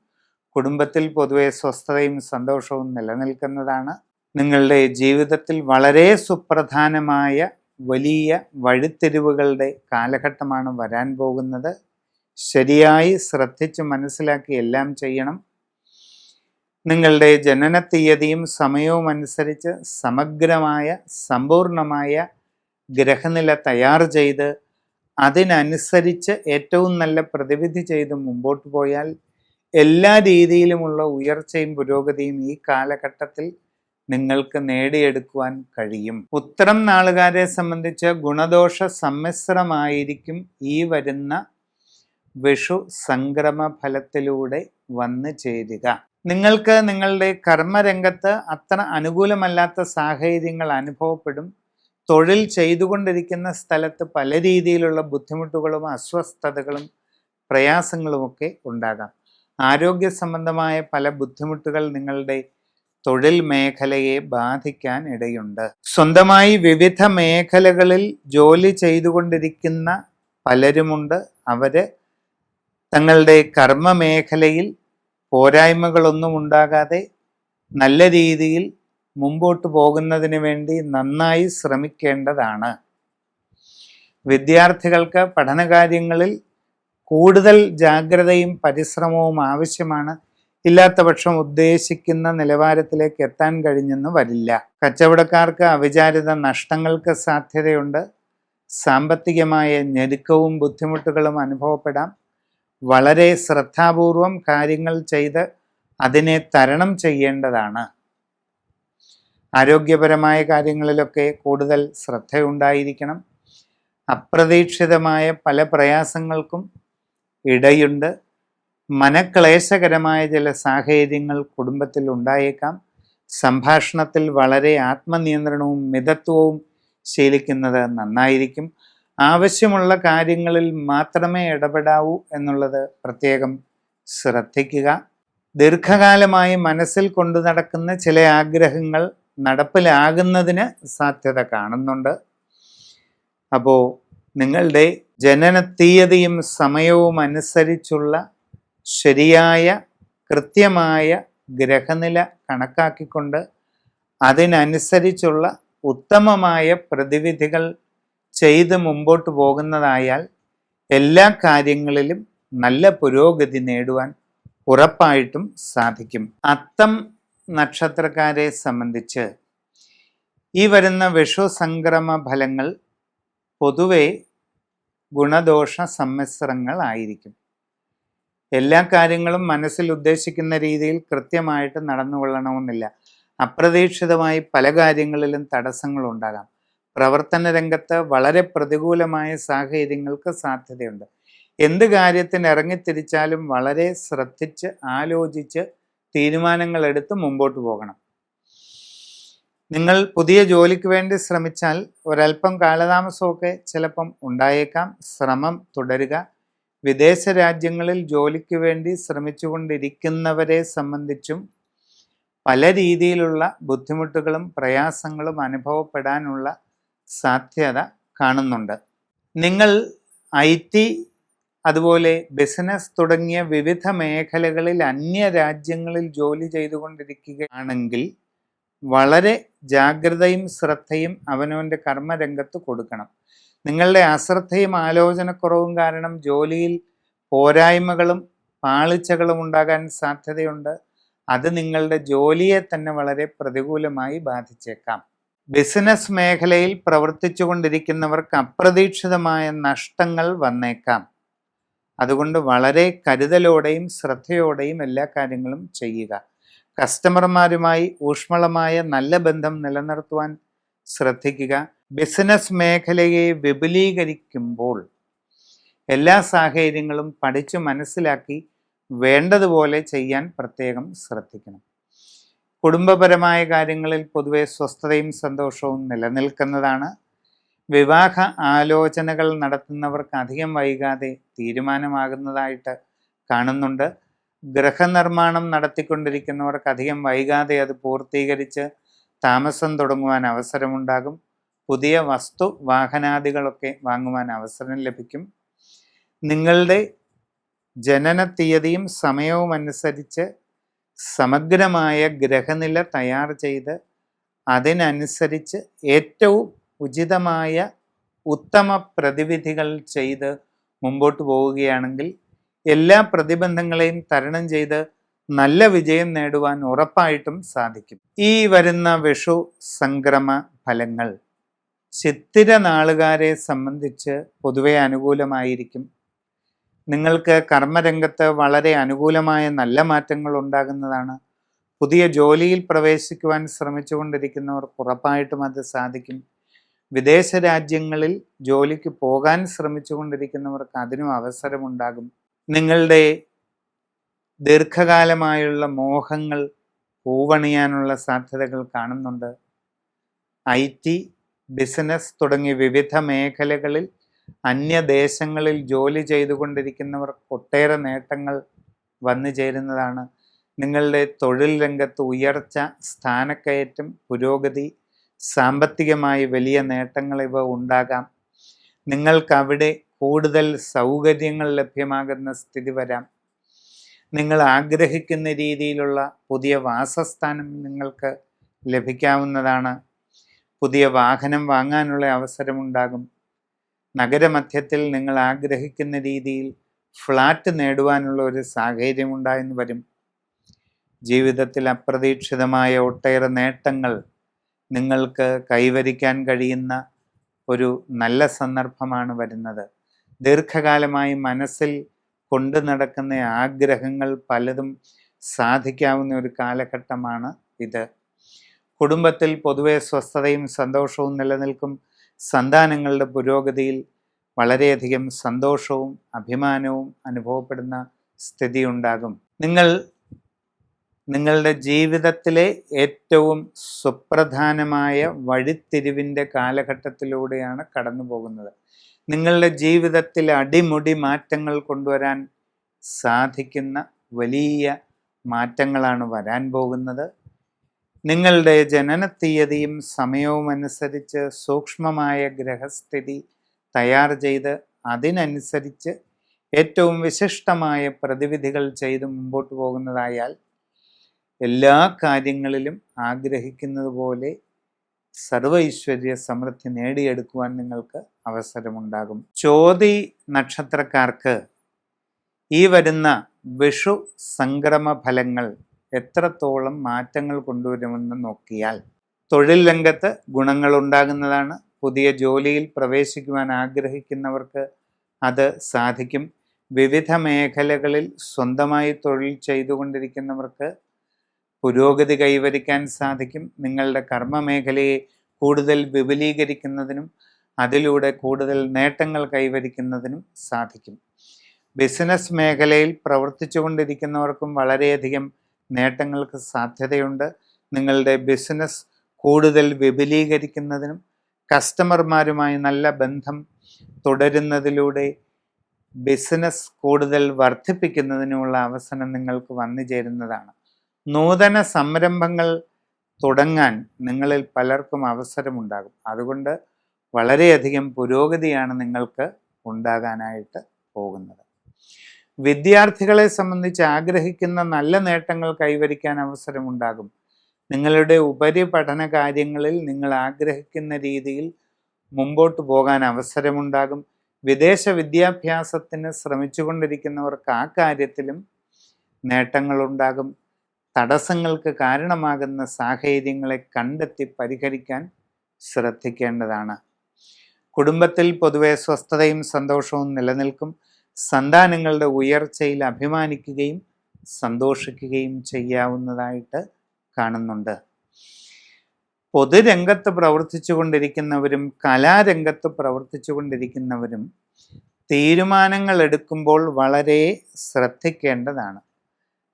കുടുംബത്തിൽ പൊതുവെ സ്വസ്ഥതയും സന്തോഷവും നിലനിൽക്കുന്നതാണ്. നിങ്ങളുടെ ജീവിതത്തിൽ വളരെ സുപ്രധാനമായ വലിയ വഴിത്തിരിവുകളുടെ കാലഘട്ടമാണ് വരാൻ പോകുന്നത്. ശരിയായി ശ്രദ്ധിച്ച് മനസ്സിലാക്കി എല്ലാം ചെയ്യണം. നിങ്ങളുടെ ജനന തീയതിയും സമയവും അനുസരിച്ച് സമഗ്രമായ സമ്പൂർണമായ ഗ്രഹനില തയ്യാർ ചെയ്ത് അതിനനുസരിച്ച് ഏറ്റവും നല്ല പ്രതിവിധി ചെയ്ത് മുമ്പോട്ട് പോയാൽ എല്ലാ രീതിയിലുമുള്ള ഉയർച്ചയും പുരോഗതിയും ഈ കാലഘട്ടത്തിൽ നിങ്ങൾക്ക് നേടിയെടുക്കുവാൻ കഴിയും. ഉത്തരം നാളുകാരെ സംബന്ധിച്ച് ഗുണദോഷ സമ്മിശ്രമായിരിക്കും ഈ വരുന്ന വിഷു സംക്രമ ഫലത്തിലൂടെ വന്നു ചേരുക. നിങ്ങൾക്ക് നിങ്ങളുടെ കർമ്മരംഗത്ത് അത്ര അനുകൂലമല്ലാത്ത സാഹചര്യങ്ങൾ അനുഭവപ്പെടും. തൊഴിൽ ചെയ്തുകൊണ്ടിരിക്കുന്ന സ്ഥലത്ത് പല രീതിയിലുള്ള ബുദ്ധിമുട്ടുകളും അസ്വസ്ഥതകളും പ്രയാസങ്ങളുമൊക്കെ ഉണ്ടാകാം. ആരോഗ്യ സംബന്ധമായ പല ബുദ്ധിമുട്ടുകൾ നിങ്ങളുടെ തൊഴിൽ മേഖലയെ ബാധിക്കാൻ ഇടയുണ്ട്. സ്വന്തമായി വിവിധ മേഖലകളിൽ ജോലി ചെയ്തുകൊണ്ടിരിക്കുന്ന പലരുമുണ്ട്. അവര് തങ്ങളുടെ കർമ്മ മേഖലയിൽ പോരായ്മകളൊന്നും ഉണ്ടാകാതെ നല്ല രീതിയിൽ മുമ്പോട്ട് പോകുന്നതിന് വേണ്ടി നന്നായി ശ്രമിക്കേണ്ടതാണ്. വിദ്യാർത്ഥികൾക്ക് പഠനകാര്യങ്ങളിൽ കൂടുതൽ ജാഗ്രതയും പരിശ്രമവും ആവശ്യമാണ്. ഇല്ലാത്ത പക്ഷം ഉദ്ദേശിക്കുന്ന നിലവാരത്തിലേക്ക് എത്താൻ കഴിഞ്ഞെന്ന് വരില്ല. കച്ചവടക്കാർക്ക് അവിചാരിത നഷ്ടങ്ങൾക്ക് സാധ്യതയുണ്ട്. സാമ്പത്തികമായ ഞെരുക്കവും ബുദ്ധിമുട്ടുകളും അനുഭവപ്പെടാം. വളരെ ശ്രദ്ധാപൂർവം കാര്യങ്ങൾ ചെയ്ത് അതിനെ തരണം ചെയ്യേണ്ടതാണ്. ആരോഗ്യപരമായ കാര്യങ്ങളിലൊക്കെ കൂടുതൽ ശ്രദ്ധയുണ്ടായിരിക്കണം. അപ്രതീക്ഷിതമായ പല പ്രയാസങ്ങൾക്കും ഇടയുണ്ട്. മനക്ലേശകരമായ ചില സാഹചര്യങ്ങൾ കുടുംബത്തിൽ ഉണ്ടായേക്കാം. സംഭാഷണത്തിൽ വളരെ ആത്മനിയന്ത്രണവും മിതത്വവും ശീലിക്കുന്നത് നന്നായിരിക്കും. ആവശ്യമുള്ള കാര്യങ്ങളിൽ മാത്രമേ ഇടപെടാവൂ എന്നുള്ളത് പ്രത്യേകം ശ്രദ്ധിക്കുക. ദീർഘകാലമായി മനസ്സിൽ കൊണ്ടു നടക്കുന്ന ചില ആഗ്രഹങ്ങൾ നടപ്പിലാകുന്നതിന് സാധ്യത കാണുന്നുണ്ട്. അപ്പോൾ നിങ്ങളുടെ ജനന തീയതിയും സമയവും അനുസരിച്ചുള്ള ശരിയായ കൃത്യമായ ഗ്രഹനില കണക്കാക്കിക്കൊണ്ട് അതിനനുസരിച്ചുള്ള ഉത്തമമായ പ്രതിവിധികൾ ചെയ്ത് മുമ്പോട്ട് പോകുന്നതായാൽ എല്ലാ കാര്യങ്ങളിലും നല്ല പുരോഗതി നേടുവാൻ ഉറപ്പായിട്ടും സാധിക്കും. അത്തം നക്ഷത്രക്കാരെ സംബന്ധിച്ച് ഈ വരുന്ന വിഷു സംക്രമ ഫലങ്ങൾ പൊതുവെ ഗുണദോഷ സമ്മിശ്രങ്ങളായിരിക്കും. എല്ലാ കാര്യങ്ങളും മനസ്സിൽ ഉദ്ദേശിക്കുന്ന രീതിയിൽ കൃത്യമായിട്ട് നടന്നുകൊള്ളണമെന്നില്ല. അപ്രതീക്ഷിതമായി പല കാര്യങ്ങളിലും തടസ്സങ്ങൾ ഉണ്ടാകാം. പ്രവർത്തന രംഗത്ത് വളരെ പ്രതികൂലമായ സാഹചര്യങ്ങൾക്ക് സാധ്യതയുണ്ട്. എന്ത് കാര്യത്തിന് ഇറങ്ങിത്തിരിച്ചാലും വളരെ ശ്രദ്ധിച്ച് ആലോചിച്ച് തീരുമാനങ്ങൾ എടുത്ത് മുമ്പോട്ട് പോകണം. നിങ്ങൾ പുതിയ ജോലിക്ക് വേണ്ടി ശ്രമിച്ചാൽ ഒരല്പം കാലതാമസമൊക്കെ ചിലപ്പം ഉണ്ടായേക്കാം. ശ്രമം തുടരുക. വിദേശ രാജ്യങ്ങളിൽ ജോലിക്ക് വേണ്ടി ശ്രമിച്ചുകൊണ്ടിരിക്കുന്നവരെ സംബന്ധിച്ചും പല രീതിയിലുള്ള ബുദ്ധിമുട്ടുകളും പ്രയാസങ്ങളും അനുഭവപ്പെടാനുള്ള സാധ്യത കാണുന്നുണ്ട്. നിങ്ങൾ IT അതുപോലെ ബിസിനസ് തുടങ്ങിയ വിവിധ മേഖലകളിൽ അന്യ രാജ്യങ്ങളിൽ ജോലി ചെയ്തുകൊണ്ടിരിക്കുകയാണെങ്കിൽ വളരെ ജാഗ്രതയും ശ്രദ്ധയും അവനവൻ്റെ കർമ്മരംഗത്ത് കൊടുക്കണം. നിങ്ങളുടെ അശ്രദ്ധയും ആലോചനക്കുറവും കാരണം ജോലിയിൽ പോരായ്മകളും പാളിച്ചകളും ഉണ്ടാകാൻ സാധ്യതയുണ്ട്. അത് നിങ്ങളുടെ ജോലിയെ തന്നെ വളരെ പ്രതികൂലമായി ബാധിച്ചേക്കാം. ബിസിനസ് മേഖലയിൽ പ്രവർത്തിച്ചു കൊണ്ടിരിക്കുന്നവർക്ക് അപ്രതീക്ഷിതമായ നഷ്ടങ്ങൾ വന്നേക്കാം. അതുകൊണ്ട് വളരെ കരുതലോടെയും ശ്രദ്ധയോടെയും എല്ലാ കാര്യങ്ങളും ചെയ്യുക. കസ്റ്റമർമാരുമായി ഊഷ്മളമായ നല്ല ബന്ധം നിലനിർത്തുവാൻ ശ്രദ്ധിക്കുക. ബിസിനസ് മേഖലയെ വിപുലീകരിക്കുമ്പോൾ എല്ലാ സാഹചര്യങ്ങളും പഠിച്ചു മനസ്സിലാക്കി വേണ്ടതുപോലെ ചെയ്യാൻ പ്രത്യേകം ശ്രദ്ധിക്കണം. കുടുംബപരമായ കാര്യങ്ങളിൽ പൊതുവെ സ്വസ്ഥതയും സന്തോഷവും നിലനിൽക്കുന്നതാണ്. വിവാഹ ആലോചനകൾ നടത്തുന്നവർക്ക് അധികം വൈകാതെ തീരുമാനമാകുന്നതായിട്ട് കാണുന്നുണ്ട്. ഗൃഹനിർമ്മാണം നടത്തിക്കൊണ്ടിരിക്കുന്നവർക്ക് അധികം വൈകാതെ അത് പൂർത്തീകരിച്ച് താമസം തുടങ്ങുവാൻ അവസരമുണ്ടാകും. പുതിയ വസ്തു വാഹനാദികളൊക്കെ വാങ്ങുവാൻ അവസരം ലഭിക്കും. നിങ്ങളുടെ ജനന തീയതിയും സമയവും അനുസരിച്ച് സമഗ്രമായ ഗ്രഹനില തയ്യാർ ചെയ്ത് അതിനനുസരിച്ച് ഏറ്റവും ഉചിതമായ ഉത്തമ പ്രതിവിധികൾ ചെയ്ത് മുമ്പോട്ട് പോവുകയാണെങ്കിൽ എല്ലാ പ്രതിബന്ധങ്ങളെയും തരണം ചെയ്ത് നല്ല വിജയം നേടുവാൻ ഉറപ്പായിട്ടും സാധിക്കും. ഈ വരുന്ന വിഷു സംക്രമ ഫലങ്ങൾ ചിത്തിര നാളുകാരെ സംബന്ധിച്ച് പൊതുവെ അനുകൂലമായിരിക്കും. നിങ്ങൾക്ക് കർമ്മരംഗത്ത് വളരെ അനുകൂലമായ നല്ല മാറ്റങ്ങൾ ഉണ്ടാകുന്നതാണ്. പുതിയ ജോലിയിൽ പ്രവേശിക്കുവാൻ ശ്രമിച്ചുകൊണ്ടിരിക്കുന്നവർക്ക് ഉറപ്പായിട്ടും അത് സാധിക്കും. വിദേശ രാജ്യങ്ങളിൽ ജോലിക്ക് പോകാൻ ശ്രമിച്ചുകൊണ്ടിരിക്കുന്നവർക്ക് അതിനും അവസരമുണ്ടാകും. നിങ്ങളുടെ ദീർഘകാലമായുള്ള മോഹങ്ങൾ പൂവണിയാനുള്ള സാധ്യതകൾ കാണുന്നുണ്ട്. IT, ബിസിനസ് തുടങ്ങിയ വിവിധ മേഖലകളിൽ അന്യദേശങ്ങളിൽ ജോലി ചെയ്തുകൊണ്ടിരിക്കുന്നവർക്ക് ഒട്ടേറെ നേട്ടങ്ങൾ വന്നു ചേരുന്നതാണ്. നിങ്ങളുടെ തൊഴിൽ രംഗത്ത് ഉയർച്ച, സ്ഥാനക്കയറ്റം, പുരോഗതി, സാമ്പത്തികമായി വലിയ നേട്ടങ്ങൾ ഇവ ഉണ്ടാകാം. നിങ്ങൾക്കവിടെ കൂടുതൽ സൗകര്യങ്ങൾ ലഭ്യമാകുന്ന സ്ഥിതി വരാം. നിങ്ങൾ ആഗ്രഹിക്കുന്ന രീതിയിലുള്ള പുതിയ വാസസ്ഥാനം നിങ്ങൾക്ക് ലഭിക്കാവുന്നതാണ്. പുതിയ വാഹനം വാങ്ങാനുള്ള അവസരമുണ്ടാകും. നഗരമധ്യത്തിൽ നിങ്ങൾ ആഗ്രഹിക്കുന്ന രീതിയിൽ ഫ്ലാറ്റ് നേടുവാനുള്ള ഒരു സാഹചര്യം ഉണ്ടായെന്ന് വരും. ജീവിതത്തിൽ അപ്രതീക്ഷിതമായ ഒട്ടേറെ നേട്ടങ്ങൾ നിങ്ങൾക്ക് കൈവരിക്കാൻ കഴിയുന്ന ഒരു നല്ല സന്ദർഭമാണ് വരുന്നത്. ദീർഘകാലമായി മനസ്സിൽ കൊണ്ടു നടക്കുന്ന ആഗ്രഹങ്ങൾ പലതും സാധിക്കാവുന്ന ഒരു കാലഘട്ടമാണ് ഇത്. കുടുംബത്തിൽ പൊതുവെ സ്വസ്ഥതയും സന്തോഷവും നിലനിൽക്കും. സന്താനങ്ങളുടെ പുരോഗതിയിൽ വളരെയധികം സന്തോഷവും അഭിമാനവും അനുഭവപ്പെടുന്ന സ്ഥിതി ഉണ്ടാകും. നിങ്ങളുടെ ജീവിതത്തിലെ ഏറ്റവും സുപ്രധാനമായ വഴിത്തിരിവിൻ്റെ കാലഘട്ടത്തിലൂടെയാണ് കടന്നു പോകുന്നത്. നിങ്ങളുടെ ജീവിതത്തിൽ അടിമുടി മാറ്റങ്ങൾ കൊണ്ടുവരാൻ സാധിക്കുന്ന വലിയ മാറ്റങ്ങളാണ് വരാൻ പോകുന്നത്. നിങ്ങളുടെ ജനനത്തീയതിയും സമയവും അനുസരിച്ച് സൂക്ഷ്മമായ ഗ്രഹസ്ഥിതി തയ്യാർ ചെയ്ത് അതിനനുസരിച്ച് ഏറ്റവും വിശിഷ്ടമായ പ്രതിവിധികൾ ചെയ്ത് മുമ്പോട്ട് പോകുന്നതായാൽ എല്ലാ കാര്യങ്ങളിലും ആഗ്രഹിക്കുന്നത് പോലെ സർവ്വ ഐശ്വര്യ സമൃദ്ധി നേടിയെടുക്കുവാൻ നിങ്ങൾക്ക് അവസരമുണ്ടാകും. ചോതി നക്ഷത്രക്കാർക്ക് ഈ വരുന്ന വിഷു സംക്രമ ഫലങ്ങൾ എത്രത്തോളം മാറ്റങ്ങൾ കൊണ്ടുവരുമെന്ന് നോക്കിയാൽ തൊഴിൽ രംഗത്ത് ഗുണങ്ങൾ ഉണ്ടാകുന്നതാണ്. പുതിയ ജോലിയിൽ പ്രവേശിക്കുവാൻ ആഗ്രഹിക്കുന്നവർക്ക് അത് സാധിക്കും. വിവിധ മേഖലകളിൽ സ്വന്തമായി തൊഴിൽ ചെയ്തുകൊണ്ടിരിക്കുന്നവർക്ക് പുരോഗതി കൈവരിക്കാൻ സാധിക്കും. നിങ്ങളുടെ കർമ്മ മേഖലയെ കൂടുതൽ വിപുലീകരിക്കുന്നതിനും അതിലൂടെ കൂടുതൽ നേട്ടങ്ങൾ കൈവരിക്കുന്നതിനും സാധിക്കും. ബിസിനസ് മേഖലയിൽ പ്രവർത്തിച്ചു കൊണ്ടിരിക്കുന്നവർക്കും വളരെയധികം നേട്ടങ്ങൾക്ക് സാധ്യതയുണ്ട്. നിങ്ങളുടെ ബിസിനസ് കൂടുതൽ വിപുലീകരിക്കുന്നതിനും കസ്റ്റമർമാരുമായി നല്ല ബന്ധം തുടരുന്നതിലൂടെ ബിസിനസ് കൂടുതൽ വർദ്ധിപ്പിക്കുന്നതിനുമുള്ള അവസരം നിങ്ങൾക്ക് വന്നു ചേരുന്നതാണ്. നൂതന സംരംഭങ്ങൾ തുടങ്ങാൻ നിങ്ങളിൽ പലർക്കും അവസരമുണ്ടാകും. അതുകൊണ്ട് വളരെയധികം പുരോഗതിയാണ് നിങ്ങൾക്ക് ഉണ്ടാകാനായിട്ട് പോകുന്നത്. വിദ്യാർത്ഥികളെ സംബന്ധിച്ച് ആഗ്രഹിക്കുന്ന നല്ല നേട്ടങ്ങൾ കൈവരിക്കാൻ അവസരമുണ്ടാകും. നിങ്ങളുടെ ഉപരിപഠന കാര്യങ്ങളിൽ നിങ്ങൾ ആഗ്രഹിക്കുന്ന രീതിയിൽ മുമ്പോട്ട് പോകാൻ അവസരമുണ്ടാകും. വിദേശ വിദ്യാഭ്യാസത്തിന് ശ്രമിച്ചുകൊണ്ടിരിക്കുന്നവർക്ക് ആ കാര്യത്തിലും നേട്ടങ്ങളുണ്ടാകും. തടസ്സങ്ങൾക്ക് കാരണമാകുന്ന സാഹചര്യങ്ങളെ കണ്ടെത്തി പരിഹരിക്കാൻ ശ്രദ്ധിക്കേണ്ടതാണ്. കുടുംബത്തിൽ പൊതുവെ സ്വസ്ഥതയും സന്തോഷവും നിലനിൽക്കും. സന്താനങ്ങളുടെ ഉയർച്ചയിൽ അഭിമാനിക്കുകയും സന്തോഷിക്കുകയും ചെയ്യാവുന്നതായിട്ട് കാണുന്നുണ്ട്. പൊതുരംഗത്ത് പ്രവർത്തിച്ചു കൊണ്ടിരിക്കുന്നവരും കലാരംഗത്ത് പ്രവർത്തിച്ചു കൊണ്ടിരിക്കുന്നവരും തീരുമാനങ്ങൾ എടുക്കുമ്പോൾ വളരെ ശ്രദ്ധിക്കേണ്ടതാണ്.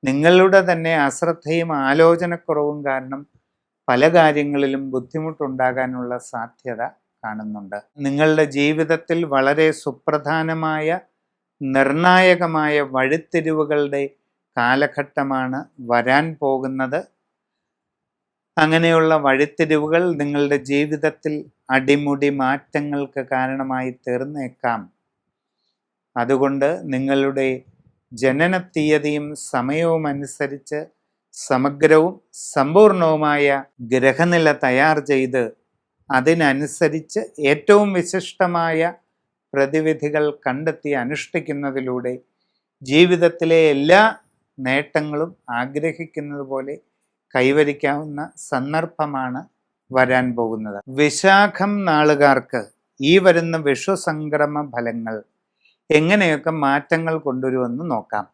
നിങ്ങളുടെ തന്നെ അശ്രദ്ധയും ആലോചനക്കുറവും കാരണം പല കാര്യങ്ങളിലും ബുദ്ധിമുട്ടുണ്ടാകാനുള്ള സാധ്യത കാണുന്നുണ്ട്. നിങ്ങളുടെ ജീവിതത്തിൽ വളരെ സുപ്രധാനമായ നിർണായകമായ വഴിത്തിരിവുകളുടെ കാലഘട്ടമാണ് വരാൻ പോകുന്നത്. അങ്ങനെയുള്ള വഴിത്തിരിവുകൾ നിങ്ങളുടെ ജീവിതത്തിൽ അടിമുടി മാറ്റങ്ങൾക്ക് കാരണമായി തീർന്നേക്കാം. അതുകൊണ്ട് നിങ്ങളുടെ ജനന തീയതിയും സമയവും അനുസരിച്ച് സമഗ്രവും സമ്പൂർണവുമായ ഗ്രഹനില തയ്യാർ ചെയ്ത് അതിനനുസരിച്ച് ഏറ്റവും വിശിഷ്ടമായ പ്രതിവിധികൾ കണ്ടെത്തി അനുഷ്ഠിക്കുന്നതിലൂടെ ജീവിതത്തിലെ എല്ലാ നേട്ടങ്ങളും ആഗ്രഹിക്കുന്നത് പോലെ കൈവരിക്കാവുന്ന സന്ദർഭമാണ് വരാൻ പോകുന്നത്. വിശാഖം നാളുകാർക്ക് ഈ വരുന്ന വിഷു സംക്രമ ഫലങ്ങൾ എങ്ങനെയൊക്കെ മാറ്റങ്ങൾ കൊണ്ടുവരുമെന്ന് നോക്കാം.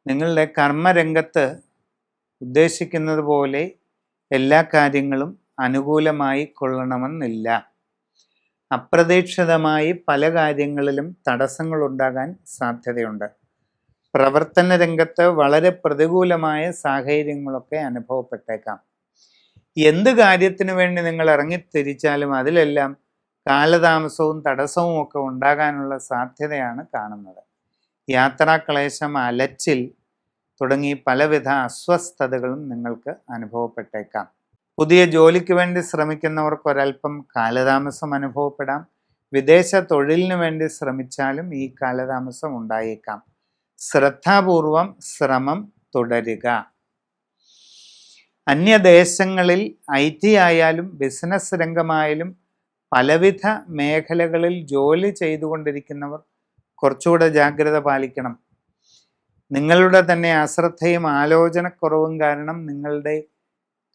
നിങ്ങളുടെ കർമ്മരംഗത്ത് ഉദ്ദേശിക്കുന്നത് പോലെ എല്ലാ കാര്യങ്ങളും അനുകൂലമായി കൊള്ളണമെന്നില്ല. അപ്രതീക്ഷിതമായി പല കാര്യങ്ങളിലും തടസ്സങ്ങൾ ഉണ്ടാകാൻ സാധ്യതയുണ്ട്. പ്രവർത്തന രംഗത്ത് വളരെ പ്രതികൂലമായ സാഹചര്യങ്ങളൊക്കെ അനുഭവപ്പെട്ടേക്കാം. എന്ത് കാര്യത്തിനു വേണ്ടി നിങ്ങൾ ഇറങ്ങിത്തിരിച്ചാലും അതിലെല്ലാം കാലതാമസവും തടസ്സവും ഒക്കെ ഉണ്ടാകാനുള്ള സാധ്യതയാണ് കാണുന്നത്. യാത്രാക്ലേശം, അലച്ചിൽ തുടങ്ങി പലവിധ അസ്വസ്ഥതകളും നിങ്ങൾക്ക് അനുഭവപ്പെട്ടേക്കാം. പുതിയ ജോലിക്ക് വേണ്ടി ശ്രമിക്കുന്നവർക്ക് ഒരൽപ്പം കാലതാമസം അനുഭവപ്പെടാം. വിദേശ തൊഴിലിനു വേണ്ടി ശ്രമിച്ചാലും ഈ കാലതാമസം ഉണ്ടായേക്കാം. ശ്രദ്ധാപൂർവം ശ്രമം തുടരുക. അന്യദേശങ്ങളിൽ IT ആയാലും ബിസിനസ് രംഗമായാലും പലവിധ മേഖലകളിൽ ജോലി ചെയ്തുകൊണ്ടിരിക്കുന്നവർ കുറച്ചുകൂടെ ജാഗ്രത പാലിക്കണം. നിങ്ങളുടെ തന്നെ അശ്രദ്ധയും ആലോചനക്കുറവും കാരണം നിങ്ങളുടെ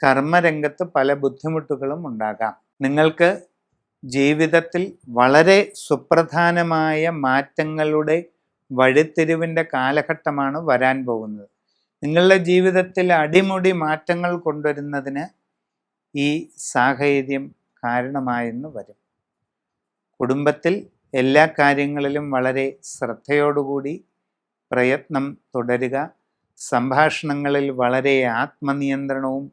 കർമ്മരംഗത്ത് പല ബുദ്ധിമുട്ടുകളും ഉണ്ടാകാം. നിങ്ങൾക്ക് ജീവിതത്തിൽ വളരെ സുപ്രധാനമായ മാറ്റങ്ങളുടെ വഴിത്തിരിവിൻ്റെ കാലഘട്ടമാണ് വരാൻ പോകുന്നത്. നിങ്ങളുടെ ജീവിതത്തിൽ അടിമുടി മാറ്റങ്ങൾ കൊണ്ടുവരുന്നതിന് ഈ സാഹചര്യം കാരണമായെന്ന് വരും. കുടുംബത്തിൽ എല്ലാ കാര്യങ്ങളിലും വളരെ ശ്രദ്ധയോടുകൂടി പ്രയത്നം തുടരുക. സംഭാഷണങ്ങളിൽ വളരെ ആത്മനിയന്ത്രണവും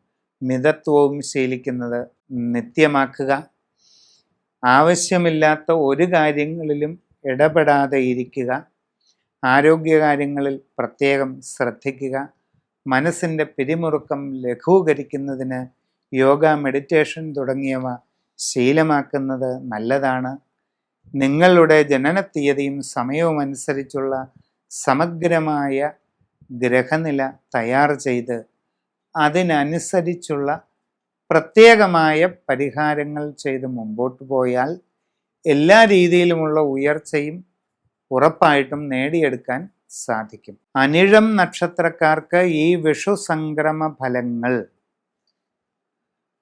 മിതത്വവും ശീലിക്കുന്നത് നിത്യമാക്കുക. ആവശ്യമില്ലാത്ത ഒരു കാര്യങ്ങളിലും ഇടപെടാതെ ഇരിക്കുക. ആരോഗ്യകാര്യങ്ങളിൽ പ്രത്യേകം ശ്രദ്ധിക്കുക. മനസ്സിൻ്റെ പിരിമുറുക്കം ലഘൂകരിക്കുന്നതിന് യോഗ, മെഡിറ്റേഷൻ തുടങ്ങിയവ ശീലമാക്കുന്നത് നല്ലതാണ്. നിങ്ങളുടെ ജനനത്തീയതിയും സമയവും അനുസരിച്ചുള്ള സമഗ്രമായ ഗ്രഹനില തയ്യാർ ചെയ്ത് അതിനനുസരിച്ചുള്ള പ്രത്യേകമായ പരിഹാരങ്ങൾ ചെയ്ത് മുമ്പോട്ട് പോയാൽ എല്ലാ രീതിയിലുമുള്ള ഉയർച്ചയും ഉറപ്പായിട്ടും നേടിയെടുക്കാൻ സാധിക്കും. അനിഴം നക്ഷത്രക്കാർക്ക് ഈ വിഷു സംക്രമ ഫലങ്ങൾ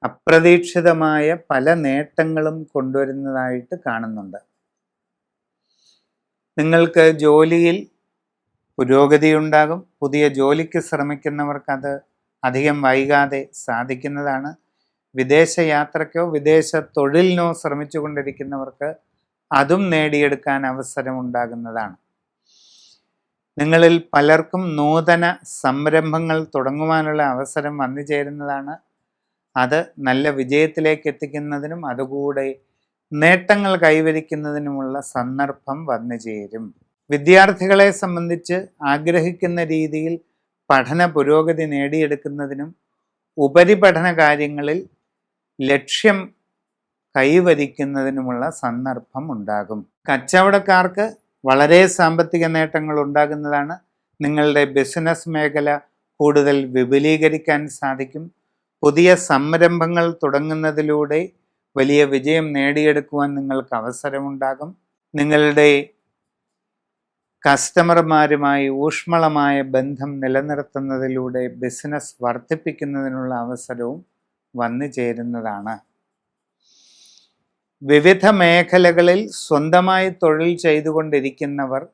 അപ്രതീക്ഷിതമായ പല നേട്ടങ്ങളും കൊണ്ടുവരുന്നതായിട്ട് കാണുന്നുണ്ട്. നിങ്ങൾക്ക് ജോലിയിൽ പുരോഗതി ഉണ്ടാകും. പുതിയ ജോലിക്ക് ശ്രമിക്കുന്നവർക്ക് അത് അധികം വൈകാതെ സാധിക്കുന്നതാണ്. വിദേശ യാത്രയ്ക്കോ വിദേശ തൊഴിലിനോ ശ്രമിച്ചു കൊണ്ടിരിക്കുന്നവർക്ക് അതും നേടിയെടുക്കാൻ അവസരം ഉണ്ടാകുന്നതാണ്. നിങ്ങളിൽ പലർക്കും നൂതന സംരംഭങ്ങൾ തുടങ്ങുവാനുള്ള അവസരം വന്നു ചേരുന്നതാണ്. അത് നല്ല വിജയത്തിലേക്ക് എത്തിക്കുന്നതിനും അതുകൂടെ നേട്ടങ്ങൾ കൈവരിക്കുന്നതിനുമുള്ള സന്ദർഭം വന്നു ചേരും. വിദ്യാർത്ഥികളെ സംബന്ധിച്ച് ആഗ്രഹിക്കുന്ന രീതിയിൽ പഠന പുരോഗതി നേടിയെടുക്കുന്നതിനും ഉപരിപഠന കാര്യങ്ങളിൽ ലക്ഷ്യം കൈവരിക്കുന്നതിനുമുള്ള സന്ദർഭം ഉണ്ടാകും. കച്ചവടക്കാർക്ക് വളരെ സാമ്പത്തിക നേട്ടങ്ങൾ ഉണ്ടാകുന്നതാണ്. നിങ്ങളുടെ ബിസിനസ് മേഖല കൂടുതൽ വിപുലീകരിക്കാൻ സാധിക്കും. പുതിയ സംരംഭങ്ങൾ തുടങ്ങുന്നതിലൂടെ വലിയ വിജയം നേടിയെടുക്കുവാൻ നിങ്ങൾക്ക് അവസരമുണ്ടാകും. നിങ്ങളുടെ കസ്റ്റമർമാരുമായി ഊഷ്മളമായ ബന്ധം നിലനിർത്തുന്നതിലൂടെ ബിസിനസ് വർദ്ധിപ്പിക്കുന്നതിനുള്ള അവസരവും വന്നു ചേരുന്നതാണ്. വിവിധ മേഖലകളിൽ സ്വന്തമായി തൊഴിൽ ചെയ്തുകൊണ്ടിരിക്കുന്നവർ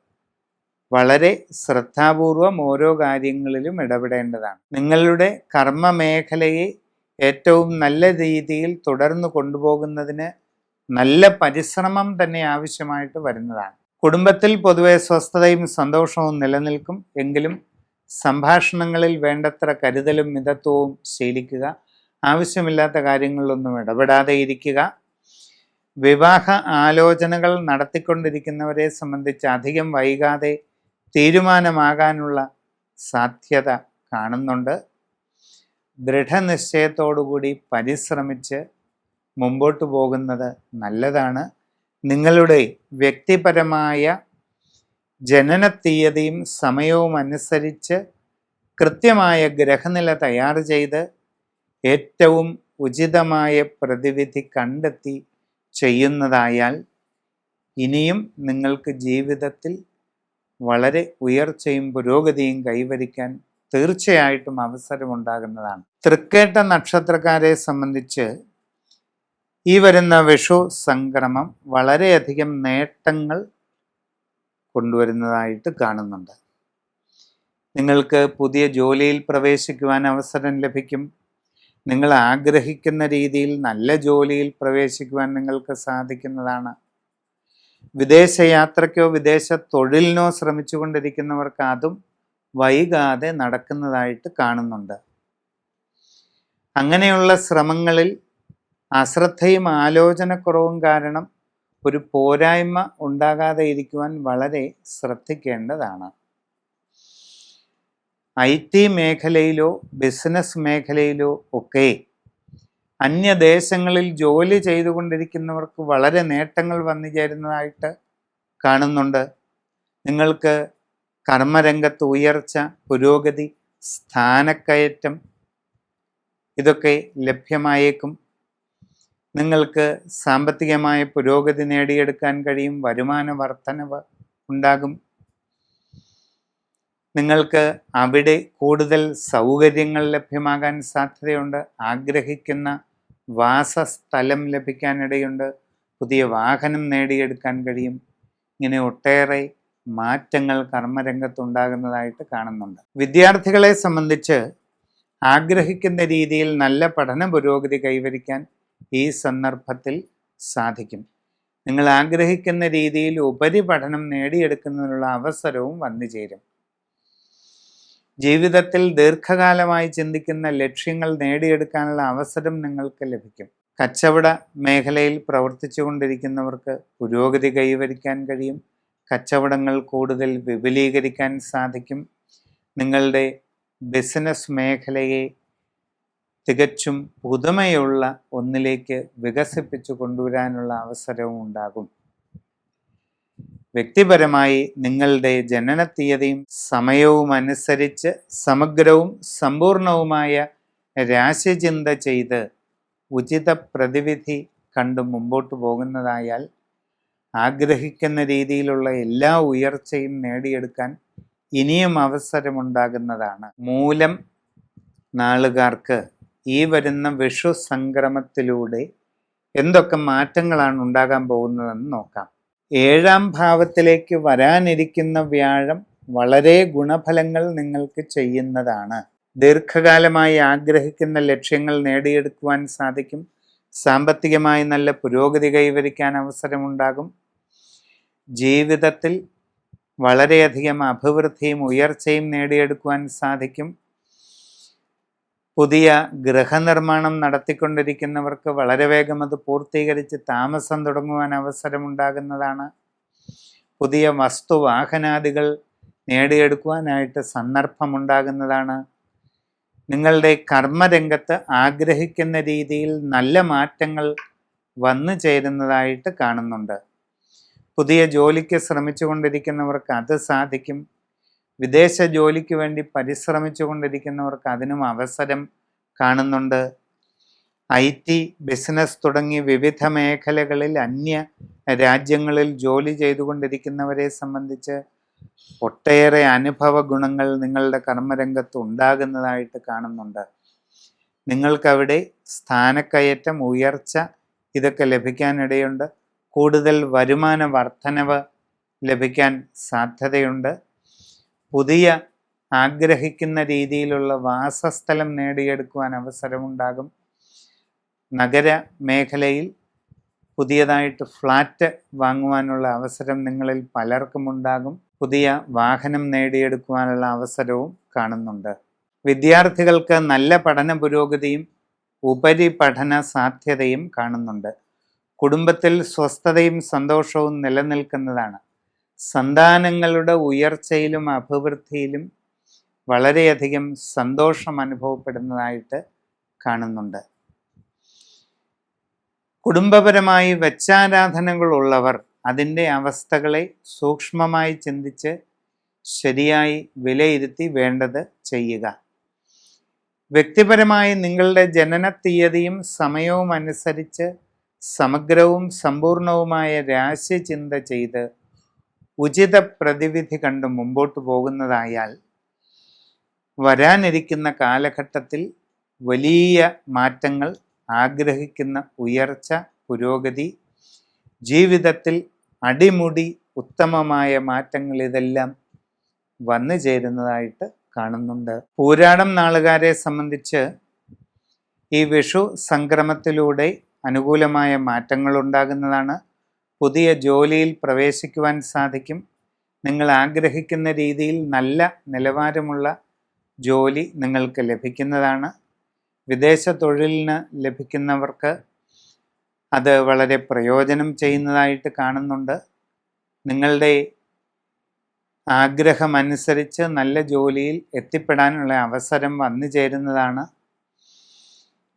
വളരെ ശ്രദ്ധാപൂർവം ഓരോ കാര്യങ്ങളിലും ഇടപെടേണ്ടതാണ്. നിങ്ങളുടെ കർമ്മ മേഖലയെ ഏറ്റവും നല്ല രീതിയിൽ തുടർന്നു കൊണ്ടുപോകുന്നതിന് നല്ല പരിശ്രമം തന്നെ ആവശ്യമായിട്ട് വരുന്നതാണ്. കുടുംബത്തിൽ പൊതുവെ സ്വസ്ഥതയും സന്തോഷവും നിലനിൽക്കും. എങ്കിലും സംഭാഷണങ്ങളിൽ വേണ്ടത്ര കരുതലും മിതത്വവും ശീലിക്കുക. ആവശ്യമില്ലാത്ത കാര്യങ്ങളിലൊന്നും ഇടപെടാതെ ഇരിക്കുക. വിവാഹ ആലോചനകൾ നടത്തിക്കൊണ്ടിരിക്കുന്നവരെ സംബന്ധിച്ച് അധികം വൈകാതെ തീരുമാനമാകാനുള്ള സാധ്യത കാണുന്നുണ്ട്. ദൃഢനിശ്ചയത്തോടുകൂടി പരിശ്രമിച്ച് മുമ്പോട്ട് പോകുന്നത് നല്ലതാണ്. നിങ്ങളുടെ വ്യക്തിപരമായ ജനന തീയതിയും സമയവും അനുസരിച്ച് കൃത്യമായ ഗ്രഹനില തയ്യാർ ചെയ്ത് ഏറ്റവും ഉചിതമായ പ്രതിവിധി കണ്ടെത്തി ചെയ്യുന്നതായാൽ ഇനിയും നിങ്ങൾക്ക് ജീവിതത്തിൽ വളരെ ഉയർച്ചയും പുരോഗതിയും കൈവരിക്കാൻ തീർച്ചയായിട്ടും അവസരമുണ്ടാകുന്നതാണ്. തൃക്കേട്ട നക്ഷത്രക്കാരെ സംബന്ധിച്ച് ഈ വരുന്ന വിഷു സംക്രമം വളരെയധികം നേട്ടങ്ങൾ കൊണ്ടുവരുന്നതായിട്ട് കാണുന്നുണ്ട്. നിങ്ങൾക്ക് പുതിയ ജോലിയിൽ പ്രവേശിക്കുവാൻ അവസരം ലഭിക്കും. നിങ്ങൾ ആഗ്രഹിക്കുന്ന രീതിയിൽ നല്ല ജോലിയിൽ പ്രവേശിക്കുവാൻ നിങ്ങൾക്ക് സാധിക്കുന്നതാണ്. വിദേശ യാത്രയ്ക്കോ വിദേശ തൊഴിലിനോ ശ്രമിച്ചു കൊണ്ടിരിക്കുന്നവർക്ക് അതും വൈകാതെ നടക്കുന്നതായിട്ട് കാണുന്നുണ്ട്. അങ്ങനെയുള്ള ശ്രമങ്ങളിൽ അശ്രദ്ധയും ആലോചനക്കുറവും കാരണം ഒരു പോരായ്മ ഉണ്ടാകാതെ ഇരിക്കുവാൻ വളരെ ശ്രദ്ധിക്കേണ്ടതാണ്. IT മേഖലയിലോ ബിസിനസ് മേഖലയിലോ ഒക്കെ അന്യദേശങ്ങളിൽ ജോലി ചെയ്തുകൊണ്ടിരിക്കുന്നവർക്ക് വളരെ നേട്ടങ്ങൾ വന്നു ചേരുന്നതായിട്ട് കാണുന്നുണ്ട്. നിങ്ങൾക്ക് കർമ്മരംഗത്ത് ഉയർച്ച, പുരോഗതി, സ്ഥാനക്കയറ്റം ഇതൊക്കെ ലഭ്യമായേക്കും. നിങ്ങൾക്ക് സാമ്പത്തികമായ പുരോഗതി നേടിയെടുക്കാൻ കഴിയും. വരുമാന വർധനവ് ഉണ്ടാകും. നിങ്ങൾക്ക് അവിടെ കൂടുതൽ സൗകര്യങ്ങൾ ലഭ്യമാകാൻ സാധ്യതയുണ്ട്. ആഗ്രഹിക്കുന്ന വാസസ്ഥലം ലഭിക്കാനിടയുണ്ട്. പുതിയ വാഹനം നേടിയെടുക്കാൻ കഴിയും. ഇങ്ങനെ ഒട്ടേറെ മാറ്റങ്ങൾ കർമ്മരംഗത്തുണ്ടാകുന്നതായിട്ട് കാണുന്നുണ്ട്. വിദ്യാർത്ഥികളെ സംബന്ധിച്ച് ആഗ്രഹിക്കുന്ന രീതിയിൽ നല്ല പഠന പുരോഗതി കൈവരിക്കാൻ ഈ സന്ദർഭത്തിൽ സാധിക്കും. നിങ്ങൾ ആഗ്രഹിക്കുന്ന രീതിയിൽ ഉപരിപഠനം നേടിയെടുക്കുന്നതിനുള്ള അവസരവും വന്നു ചേരും. ജീവിതത്തിൽ ദീർഘകാലമായി ചിന്തിക്കുന്ന ലക്ഷ്യങ്ങൾ നേടിയെടുക്കാനുള്ള അവസരം നിങ്ങൾക്ക് ലഭിക്കും. കച്ചവട മേഖലയിൽ പ്രവർത്തിച്ചു കൊണ്ടിരിക്കുന്നവർക്ക് പുരോഗതി കൈവരിക്കാൻ കഴിയും. കച്ചവടങ്ങൾ കൂടുതൽ വിപുലീകരിക്കാൻ സാധിക്കും. നിങ്ങളുടെ ബിസിനസ് മേഖലയെ തികച്ചും പുതുമയുള്ള ഒന്നിലേക്ക് വികസിപ്പിച്ചു കൊണ്ടുവരാനുള്ള അവസരവും ഉണ്ടാകും. വ്യക്തിപരമായി നിങ്ങളുടെ ജനന തീയതിയും സമയവും അനുസരിച്ച് സമഗ്രവും സമ്പൂർണവുമായ രാശിചിന്ത ചെയ്ത് ഉചിത പ്രതിവിധി കണ്ടു മുമ്പോട്ട് പോകുന്നതായാൽ ആഗ്രഹിക്കുന്ന രീതിയിലുള്ള എല്ലാ ഉയർച്ചയും നേടിയെടുക്കാൻ ഇനിയും അവസരമുണ്ടാകുന്നതാണ്. മൂലം നാളുകാർക്ക് ഈ വരുന്ന വിഷു സംക്രമത്തിലൂടെ എന്തൊക്കെ മാറ്റങ്ങളാണ് ഉണ്ടാകാൻ പോകുന്നതെന്ന് നോക്കാം. ഏഴാം ഭാവത്തിലേക്ക് വരാനിരിക്കുന്ന വ്യാഴം വളരെ ഗുണഫലങ്ങൾ നിങ്ങൾക്ക് ചെയ്യുന്നതാണ്. ദീർഘകാലമായി ആഗ്രഹിക്കുന്ന ലക്ഷ്യങ്ങൾ നേടിയെടുക്കുവാൻ സാധിക്കും. സാമ്പത്തികമായി നല്ല പുരോഗതി കൈവരിക്കാൻ അവസരമുണ്ടാകും. ജീവിതത്തിൽ വളരെയധികം അഭിവൃദ്ധിയും ഉയർച്ചയും നേടിയെടുക്കുവാൻ സാധിക്കും. പുതിയ ഗൃഹനിർമ്മാണം നടത്തിക്കൊണ്ടിരിക്കുന്നവർക്ക് വളരെ വേഗം അത് പൂർത്തീകരിച്ച് താമസം തുടങ്ങുവാൻ അവസരമുണ്ടാകുന്നതാണ്. പുതിയ വസ്തുവാഹനാദികൾ നേടിയെടുക്കുവാനായിട്ട് സന്ദർഭമുണ്ടാകുന്നതാണ്. നിങ്ങളുടെ കർമ്മരംഗത്ത് ആഗ്രഹിക്കുന്ന രീതിയിൽ നല്ല മാറ്റങ്ങൾ വന്നു ചേരുന്നതായിട്ട് കാണുന്നുണ്ട്. പുതിയ ജോലിക്ക് ശ്രമിച്ചു കൊണ്ടിരിക്കുന്നവർക്ക് അത് സാധിക്കും. വിദേശ ജോലിക്ക് വേണ്ടി പരിശ്രമിച്ചു കൊണ്ടിരിക്കുന്നവർക്ക് അതിനും അവസരം കാണുന്നുണ്ട്. IT, ബിസിനസ് തുടങ്ങി വിവിധ മേഖലകളിൽ അന്യ രാജ്യങ്ങളിൽ ജോലി ചെയ്തുകൊണ്ടിരിക്കുന്നവരെ സംബന്ധിച്ച് ഒട്ടേറെ അനുഭവ ഗുണങ്ങൾ നിങ്ങളുടെ കർമ്മരംഗത്ത് ഉണ്ടാകുന്നതായിട്ട് കാണുന്നുണ്ട്. നിങ്ങൾക്കവിടെ സ്ഥാനക്കയറ്റം, ഉയർച്ച ഇതൊക്കെ ലഭിക്കാനിടയുണ്ട്. കൂടുതൽ വരുമാന വർധനവ് ലഭിക്കാൻ സാധ്യതയുണ്ട്. പുതിയ ആഗ്രഹിക്കുന്ന രീതിയിലുള്ള വാസസ്ഥലം നേടിയെടുക്കുവാൻ അവസരമുണ്ടാകും. നഗര മേഖലയിൽ പുതിയതായിട്ട് ഫ്ലാറ്റ് വാങ്ങുവാനുള്ള അവസരം നിങ്ങളിൽ പലർക്കും ഉണ്ടാകും. പുതിയ വാഹനം നേടിയെടുക്കുവാനുള്ള അവസരവും കാണുന്നുണ്ട്. വിദ്യാർത്ഥികൾക്ക് നല്ല പഠന പുരോഗതിയും ഉപരിപഠന സാധ്യതയും കാണുന്നുണ്ട്. കുടുംബത്തിൽ സ്വസ്ഥതയും സന്തോഷവും നിലനിൽക്കുന്നതാണ്. സന്താനങ്ങളുടെ ഉയർച്ചയിലും അഭിവൃദ്ധിയിലും വളരെയധികം സന്തോഷം അനുഭവപ്പെടുന്നതായിട്ട് കാണുന്നുണ്ട്. കുടുംബപരമായി വെച്ചാരാധനകളുള്ളവർ അതിൻ്റെ അവസ്ഥകളെ സൂക്ഷ്മമായി ചിന്തിച്ച് ശരിയായി വിലയിരുത്തി വേണ്ടത് ചെയ്യുക. വ്യക്തിപരമായി നിങ്ങളുടെ ജനന തീയതിയും സമയവും അനുസരിച്ച് സമഗ്രവും സമ്പൂർണവുമായ രാശിചിന്ത ചെയ്ത് ഉചിത പ്രതിവിധി കണ്ട് മുമ്പോട്ട് പോകുന്നതായാൽ വരാനിരിക്കുന്ന കാലഘട്ടത്തിൽ വലിയ മാറ്റങ്ങൾ, ആഗ്രഹിക്കുന്ന ഉയർച്ച, പുരോഗതി, ജീവിതത്തിൽ അടിമുടി ഉത്തമമായ മാറ്റങ്ങൾ ഇതെല്ലാം വന്നു ചേരുന്നതായിട്ട് കാണുന്നുണ്ട്. പൂരാടം നാളുകാരെ സംബന്ധിച്ച് ഈ വിഷു സംക്രമത്തിലൂടെ അനുകൂലമായ മാറ്റങ്ങൾ ഉണ്ടാകുന്നതാണ്. പുതിയ ജോലിയിൽ പ്രവേശിക്കുവാൻ സാധിക്കും. നിങ്ങൾ ആഗ്രഹിക്കുന്ന രീതിയിൽ നല്ല നിലവാരമുള്ള ജോലി നിങ്ങൾക്ക് ലഭിക്കുന്നതാണ്. വിദേശ തൊഴിലിന് ലഭിക്കുന്നവർക്ക് അത് വളരെ പ്രയോജനം ചെയ്യുന്നതായിട്ട് കാണുന്നുണ്ട്. നിങ്ങളുടെ ആഗ്രഹമനുസരിച്ച് നല്ല ജോലിയിൽ എത്തിപ്പെടാനുള്ള അവസരം വന്നു ചേരുന്നതാണ്.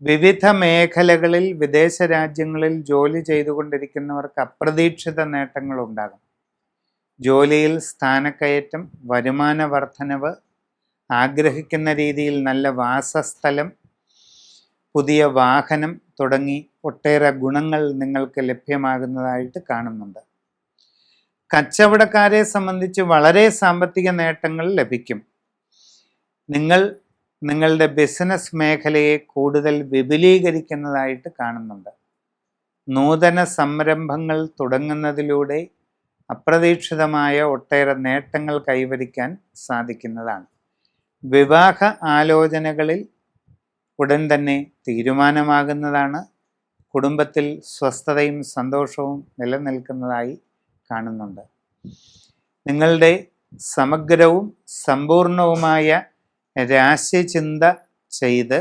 വിവിധ മേഖലകളിൽ വിദേശ രാജ്യങ്ങളിൽ ജോലി ചെയ്തുകൊണ്ടിരിക്കുന്നവർക്ക് അപ്രതീക്ഷിത നേട്ടങ്ങൾ ഉണ്ടാകും. ജോലിയിൽ സ്ഥാനക്കയറ്റം, വരുമാന വർധനവ്, ആഗ്രഹിക്കുന്ന രീതിയിൽ നല്ല വാസസ്ഥലം, പുതിയ വാഹനം തുടങ്ങി ഒട്ടേറെ ഗുണങ്ങൾ നിങ്ങൾക്ക് ലഭ്യമാകുന്നതായിട്ട് കാണുന്നുണ്ട്. കച്ചവടക്കാരെ സംബന്ധിച്ച് വളരെ സാമ്പത്തിക നേട്ടങ്ങൾ ലഭിക്കും. നിങ്ങൾ നിങ്ങളുടെ ബിസിനസ് മേഖലയെ കൂടുതൽ വിപുലീകരിക്കുന്നതായിട്ട് കാണുന്നുണ്ട്. നൂതന സംരംഭങ്ങൾ തുടങ്ങുന്നതിലൂടെ അപ്രതീക്ഷിതമായ ഒട്ടേറെ നേട്ടങ്ങൾ കൈവരിക്കാൻ സാധിക്കുന്നതാണ്. വിവാഹ ആലോചനകളിൽ ഉടൻ തന്നെ തീരുമാനമാകുന്നതാണ്. കുടുംബത്തിൽ സ്വസ്ഥതയും സന്തോഷവും നിലനിൽക്കുന്നതായി കാണുന്നുണ്ട്. നിങ്ങളുടെ സമഗ്രവും സമ്പൂർണവുമായ രാശിചിന്ത ചെയ്ത്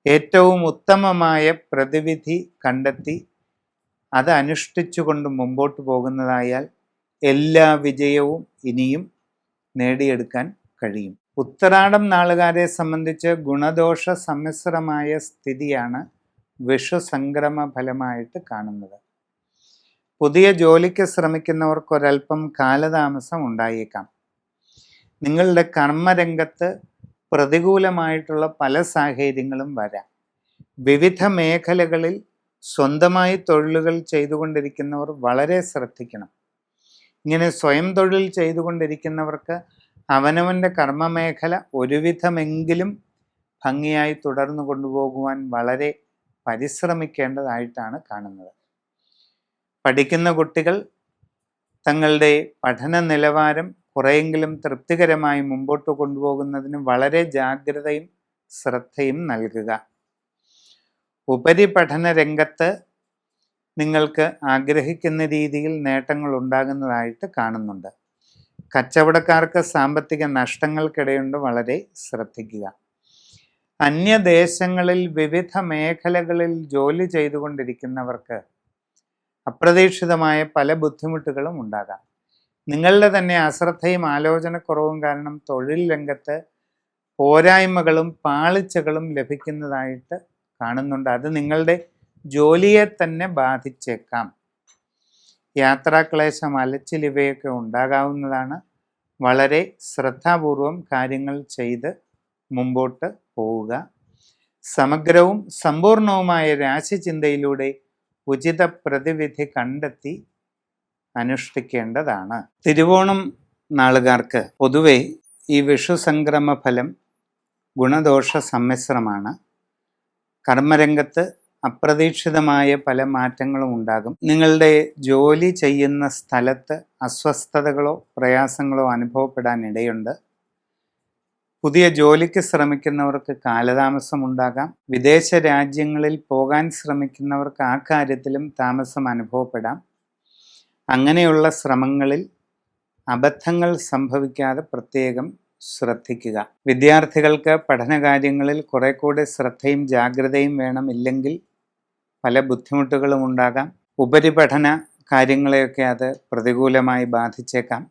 ഏറ്റവും ഉത്തമമായ പ്രതിവിധി കണ്ടെത്തി അത് അനുഷ്ഠിച്ചുകൊണ്ട് മുമ്പോട്ട് പോകുന്നതായാൽ എല്ലാ വിജയവും ഇനിയും നേടിയെടുക്കാൻ കഴിയും. ഉത്തരാടം നാളുകാരെ സംബന്ധിച്ച് ഗുണദോഷ സമ്മിശ്രമായ സ്ഥിതിയാണ് വിഷു സംക്രമ ഫലമായിട്ട് കാണുന്നത്. പുതിയ ജോലിക്ക് ശ്രമിക്കുന്നവർക്ക് ഒരല്പം കാലതാമസം ഉണ്ടായേക്കാം. നിങ്ങളുടെ കർമ്മരംഗത്ത് പ്രതികൂലമായിട്ടുള്ള പല സാഹചര്യങ്ങളും വരാം. വിവിധ മേഖലകളിൽ സ്വന്തമായി തൊഴിലുകൾ ചെയ്തുകൊണ്ടിരിക്കുന്നവർ വളരെ ശ്രദ്ധിക്കണം. ഇങ്ങനെ സ്വയം തൊഴിൽ ചെയ്തുകൊണ്ടിരിക്കുന്നവർക്ക് അവനവൻ്റെ കർമ്മമേഖല ഒരുവിധമെങ്കിലും ഭംഗിയായി തുടർന്നു കൊണ്ടുപോകുവാൻ വളരെ പരിശ്രമിക്കേണ്ടതായിട്ടാണ് കാണുന്നത്. പഠിക്കുന്ന കുട്ടികൾ തങ്ങളുടെ പഠന നിലവാരം കുറെയെങ്കിലും തൃപ്തികരമായി മുമ്പോട്ട് കൊണ്ടുപോകുന്നതിന് വളരെ ജാഗ്രതയും ശ്രദ്ധയും നൽകുക. ഉപരിപഠന രംഗത്ത് നിങ്ങൾക്ക് ആഗ്രഹിക്കുന്ന രീതിയിൽ നേട്ടങ്ങൾ ഉണ്ടാകുന്നതായിട്ട് കാണുന്നുണ്ട്. കച്ചവടക്കാർക്ക് സാമ്പത്തിക നഷ്ടങ്ങൾക്കിടയുണ്ട്, വളരെ ശ്രദ്ധിക്കുക. അന്യദേശങ്ങളിൽ വിവിധ മേഖലകളിൽ ജോലി ചെയ്തുകൊണ്ടിരിക്കുന്നവർക്ക് അപ്രതീക്ഷിതമായ പല ബുദ്ധിമുട്ടുകളും ഉണ്ടാകാം. നിങ്ങളുടെ തന്നെ അശ്രദ്ധയും ആലോചനക്കുറവും കാരണം തൊഴിൽ രംഗത്ത് പോരായ്മകളും പാളിച്ചകളും ലഭിക്കുന്നതായിട്ട് കാണുന്നുണ്ട്. അത് നിങ്ങളുടെ ജോലിയെ തന്നെ ബാധിച്ചേക്കാം. യാത്രാക്ലേശം, അലച്ചിൽ ഇവയൊക്കെ ഉണ്ടാകാവുന്നതാണ്. വളരെ ശ്രദ്ധാപൂർവം കാര്യങ്ങൾ ചെയ്ത് മുമ്പോട്ട് പോവുക. സമഗ്രവും സമ്പൂർണവുമായ രാശിചിന്തയിലൂടെ ഉചിത പ്രതിവിധി കണ്ടെത്തി അനുഷ്ഠിക്കേണ്ടതാണ്. തിരുവോണം നാളുകാർക്ക് പൊതുവെ ഈ വിഷു സംക്രമ ഫലം ഗുണദോഷ സമ്മിശ്രമാണ്. കർമ്മരംഗത്ത് അപ്രതീക്ഷിതമായ പല മാറ്റങ്ങളും ഉണ്ടാകും. നിങ്ങളുടെ ജോലി ചെയ്യുന്ന സ്ഥലത്ത് അസ്വസ്ഥതകളോ പ്രയാസങ്ങളോ അനുഭവപ്പെടാൻ ഇടയുണ്ട്. പുതിയ ജോലിക്ക് ശ്രമിക്കുന്നവർക്ക് കാലതാമസം ഉണ്ടാകാം. വിദേശ രാജ്യങ്ങളിൽ പോകാൻ ശ്രമിക്കുന്നവർക്ക് ആ കാര്യത്തിലും താമസം അനുഭവപ്പെടാം. അങ്ങനെയുള്ള ശ്രമങ്ങളിൽ അബദ്ധങ്ങൾ സംഭവിക്കാതെ പ്രത്യേകം ശ്രദ്ധിക്കുക. വിദ്യാർത്ഥികൾക്ക് പഠനകാര്യങ്ങളിൽ കുറെ കൂടി ശ്രദ്ധയും ജാഗ്രതയും വേണം. ഇല്ലെങ്കിൽ പല ബുദ്ധിമുട്ടുകളും ഉണ്ടാകാം. ഉപരിപഠന കാര്യങ്ങളെയൊക്കെ അത് പ്രതികൂലമായി ബാധിച്ചേക്കാം.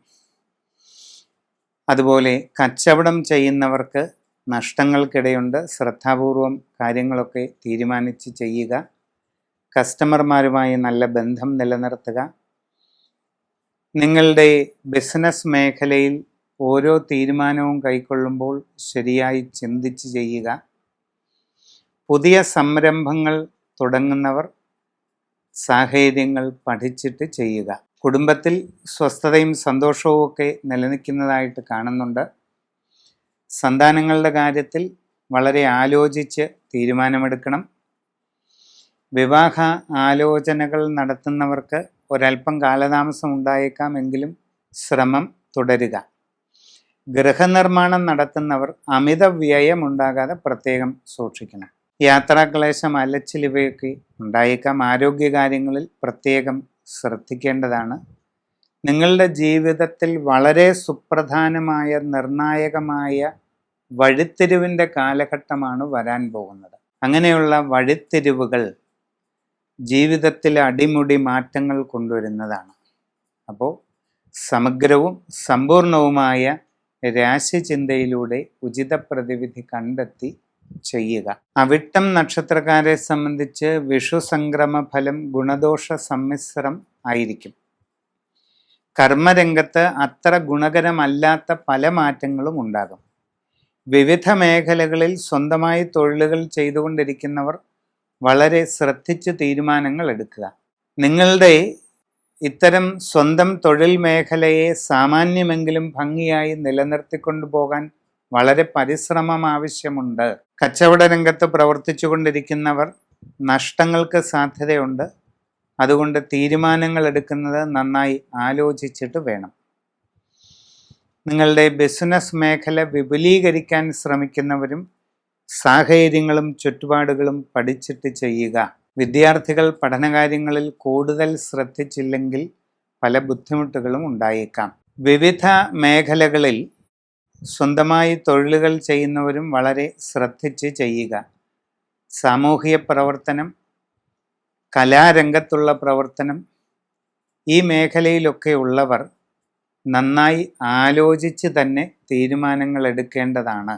അതുപോലെ കച്ചവടം ചെയ്യുന്നവർക്ക് നഷ്ടങ്ങൾക്കിടയുണ്ട്. ശ്രദ്ധാപൂർവം കാര്യങ്ങളൊക്കെ തീരുമാനിച്ച് ചെയ്യുക. കസ്റ്റമർമാരുമായി നല്ല ബന്ധം നിലനിർത്തുക. നിങ്ങളുടെ ബിസിനസ് മേഖലയിൽ ഓരോ തീരുമാനവും കൈക്കൊള്ളുമ്പോൾ ശരിയായി ചിന്തിച്ച് ചെയ്യുക. പുതിയ സംരംഭങ്ങൾ തുടങ്ങുന്നവർ സാഹചര്യങ്ങൾ പഠിച്ചിട്ട് ചെയ്യുക. കുടുംബത്തിൽ സ്വസ്ഥതയും സന്തോഷവും ഒക്കെ നിലനിൽക്കുന്നതായിട്ട് കാണുന്നുണ്ട്. സന്താനങ്ങളുടെ കാര്യത്തിൽ വളരെ ആലോചിച്ച് തീരുമാനമെടുക്കണം. വിവാഹ ആലോചനകൾ നടത്തുന്നവർക്ക് ഒരല്പം കാലതാമസം ഉണ്ടായേക്കാം, എങ്കിലും ശ്രമം തുടരുക. ഗൃഹനിർമ്മാണം നടത്തുന്നവർ അമിത വ്യയം ഉണ്ടാകാതെ പ്രത്യേകം സൂക്ഷിക്കണം. യാത്രാക്ലേശം, അലച്ചിൽ ഇവയൊക്കെ ഉണ്ടായേക്കാം. ആരോഗ്യകാര്യങ്ങളിൽ പ്രത്യേകം ശ്രദ്ധിക്കേണ്ടതാണ്. നിങ്ങളുടെ ജീവിതത്തിൽ വളരെ സുപ്രധാനമായ നിർണായകമായ വഴിത്തിരിവിൻ്റെ കാലഘട്ടമാണ് വരാൻ പോകുന്നത്. അങ്ങനെയുള്ള വഴിത്തിരിവുകൾ ജീവിതത്തിൽ അടിമുടി മാറ്റങ്ങൾ കൊണ്ടുവരുന്നതാണ്. അപ്പോൾ സമഗ്രവും സമ്പൂർണവുമായ രാശിചിന്തയിലൂടെ ഉചിത പ്രതിവിധി കണ്ടെത്തി ചെയ്യുക. അവിട്ടം നക്ഷത്രക്കാരെ സംബന്ധിച്ച് വിഷു സംക്രമ ഫലം ഗുണദോഷ സമ്മിശ്രം ആയിരിക്കും. കർമ്മരംഗത്ത് അത്ര ഗുണകരമല്ലാത്ത പല മാറ്റങ്ങളും ഉണ്ടാകും. വിവിധ മേഖലകളിൽ സ്വന്തമായി തൊഴിലുകൾ ചെയ്തുകൊണ്ടിരിക്കുന്നവർ വളരെ ശ്രദ്ധിച്ച് തീരുമാനങ്ങൾ എടുക്കുക. നിങ്ങളുടെ ഇത്തരം സ്വന്തം തൊഴിൽ മേഖലയെ സാമാന്യമെങ്കിലും ഭംഗിയായി നിലനിർത്തിക്കൊണ്ടു പോകാൻ വളരെ പരിശ്രമം ആവശ്യമുണ്ട്. കച്ചവട രംഗത്ത് പ്രവർത്തിച്ചു കൊണ്ടിരിക്കുന്നവർ നഷ്ടങ്ങൾക്ക് സാധ്യതയുണ്ട്. അതുകൊണ്ട് തീരുമാനങ്ങൾ എടുക്കുന്നത് നന്നായി ആലോചിച്ചിട്ട് വേണം. നിങ്ങളുടെ ബിസിനസ് മേഖല വിപുലീകരിക്കാൻ ശ്രമിക്കുന്നവരും സാഹചര്യങ്ങളും ചുറ്റുപാടുകളും പഠിച്ചിട്ട് ചെയ്യുക. വിദ്യാർത്ഥികൾ പഠനകാര്യങ്ങളിൽ കൂടുതൽ ശ്രദ്ധിച്ചില്ലെങ്കിൽ പല ബുദ്ധിമുട്ടുകളും ഉണ്ടായേക്കാം. വിവിധ മേഖലകളിൽ സ്വന്തമായി തൊഴിലുകൾ ചെയ്യുന്നവരും വളരെ ശ്രദ്ധിച്ച് ചെയ്യുക. സാമൂഹിക പ്രവർത്തനം, കലാരംഗത്തുള്ള പ്രവർത്തനം, ഈ മേഖലയിലൊക്കെ ഉള്ളവർ നന്നായി ആലോചിച്ച് തന്നെ തീരുമാനങ്ങൾ എടുക്കേണ്ടതാണ്.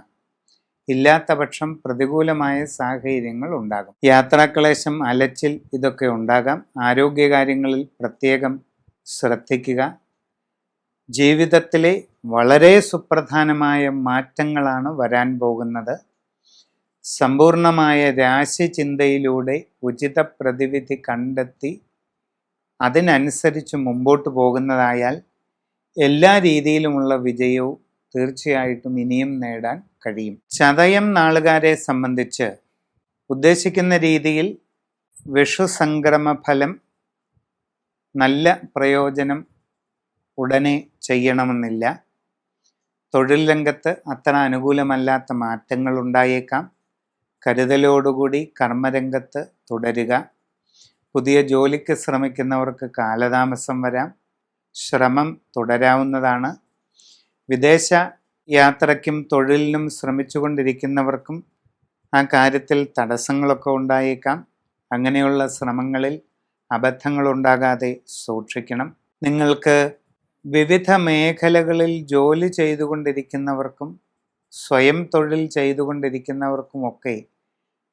ഇല്ലാത്ത പക്ഷം പ്രതികൂലമായ സാഹചര്യങ്ങൾ ഉണ്ടാകും. യാത്രാക്ലേശം, അലച്ചിൽ ഇതൊക്കെ ഉണ്ടാകാം. ആരോഗ്യകാര്യങ്ങളിൽ പ്രത്യേകം ശ്രദ്ധിക്കുക. ജീവിതത്തിലെ വളരെ സുപ്രധാനമായ മാറ്റങ്ങളാണ് വരാൻ പോകുന്നത്. സമ്പൂർണമായ രാശിചിന്തയിലൂടെ ഉചിത പ്രതിവിധി കണ്ടെത്തി അതിനനുസരിച്ച് മുമ്പോട്ട് പോകുന്നതായാൽ എല്ലാ രീതിയിലുമുള്ള വിജയവും തീർച്ചയായിട്ടും ഇനിയും നേടാൻ കഴിയും. ചതയം നാളുകാരെ സംബന്ധിച്ച് ഉദ്ദേശിക്കുന്ന രീതിയിൽ വിഷു സംക്രമ ഫലം നല്ല പ്രയോജനം ഉടനെ ചെയ്യണമെന്നില്ല. തൊഴിൽ രംഗത്ത് അത്ര അനുകൂലമല്ലാത്ത മാറ്റങ്ങൾ ഉണ്ടായേക്കാം. കരുതലോടുകൂടി കർമ്മരംഗത്ത് തുടരുക. പുതിയ ജോലിക്ക് ശ്രമിക്കുന്നവർക്ക് കാലതാമസം വരാം. ശ്രമം തുടരാവുന്നതാണ്. വിദേശ യാത്രയ്ക്കും തൊഴിലിനും ശ്രമിച്ചുകൊണ്ടിരിക്കുന്നവർക്കും ആ കാര്യത്തിൽ തടസ്സങ്ങളൊക്കെ ഉണ്ടായേക്കാം. അങ്ങനെയുള്ള ശ്രമങ്ങളിൽ അബദ്ധങ്ങളുണ്ടാകാതെ സൂക്ഷിക്കണം. നിങ്ങൾക്ക് വിവിധ മേഖലകളിൽ ജോലി ചെയ്തുകൊണ്ടിരിക്കുന്നവർക്കും സ്വയം തൊഴിൽ ചെയ്തുകൊണ്ടിരിക്കുന്നവർക്കുമൊക്കെ